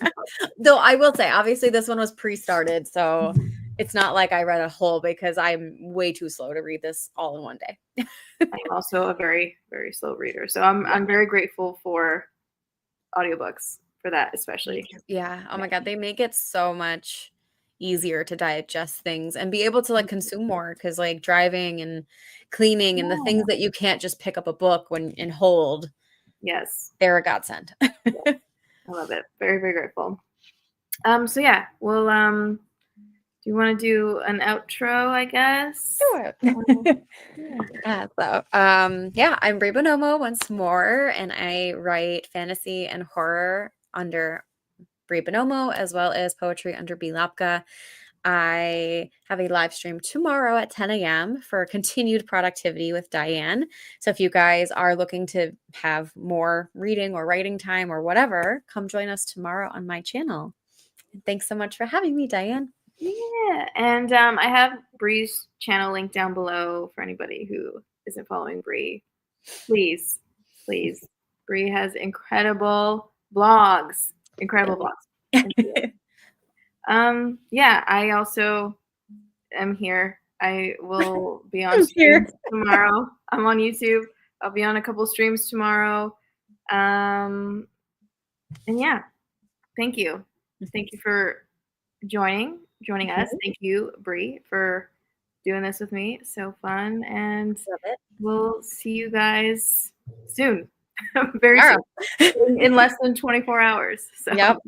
Though I will say, obviously this one was pre-started. So it's not like I read a whole, because I'm way too slow to read this all in one day. I'm also a very, very slow reader. So I'm very grateful for audiobooks for that, especially. Yeah. Oh my God. They make it so much easier to digest things and be able to like consume more, because like driving and cleaning and the things that you can't just pick up a book and hold. Yes. They're a godsend. I love it. Very, very grateful. So yeah, we'll do you want to do an outro, I guess? Sure. I'm Brie Bonomo once more, and I write fantasy and horror under Brie Bonomo, as well as poetry under B. Lapka. I have a live stream tomorrow at 10 a.m. for continued productivity with Diane. So if you guys are looking to have more reading or writing time or whatever, come join us tomorrow on my channel. And thanks so much for having me, Diane. Yeah, and I have Brie's channel linked down below for anybody who isn't following Brie. Please. Brie has incredible blogs. Yeah, I also am here. I will be on streams tomorrow. I'm on YouTube. I'll be on a couple streams tomorrow. And yeah, thank you. Thank you for joining us. Thank you, Brie, for doing this with me. So fun. And we'll see you guys soon. Very soon. In less than 24 hours. So. Yep.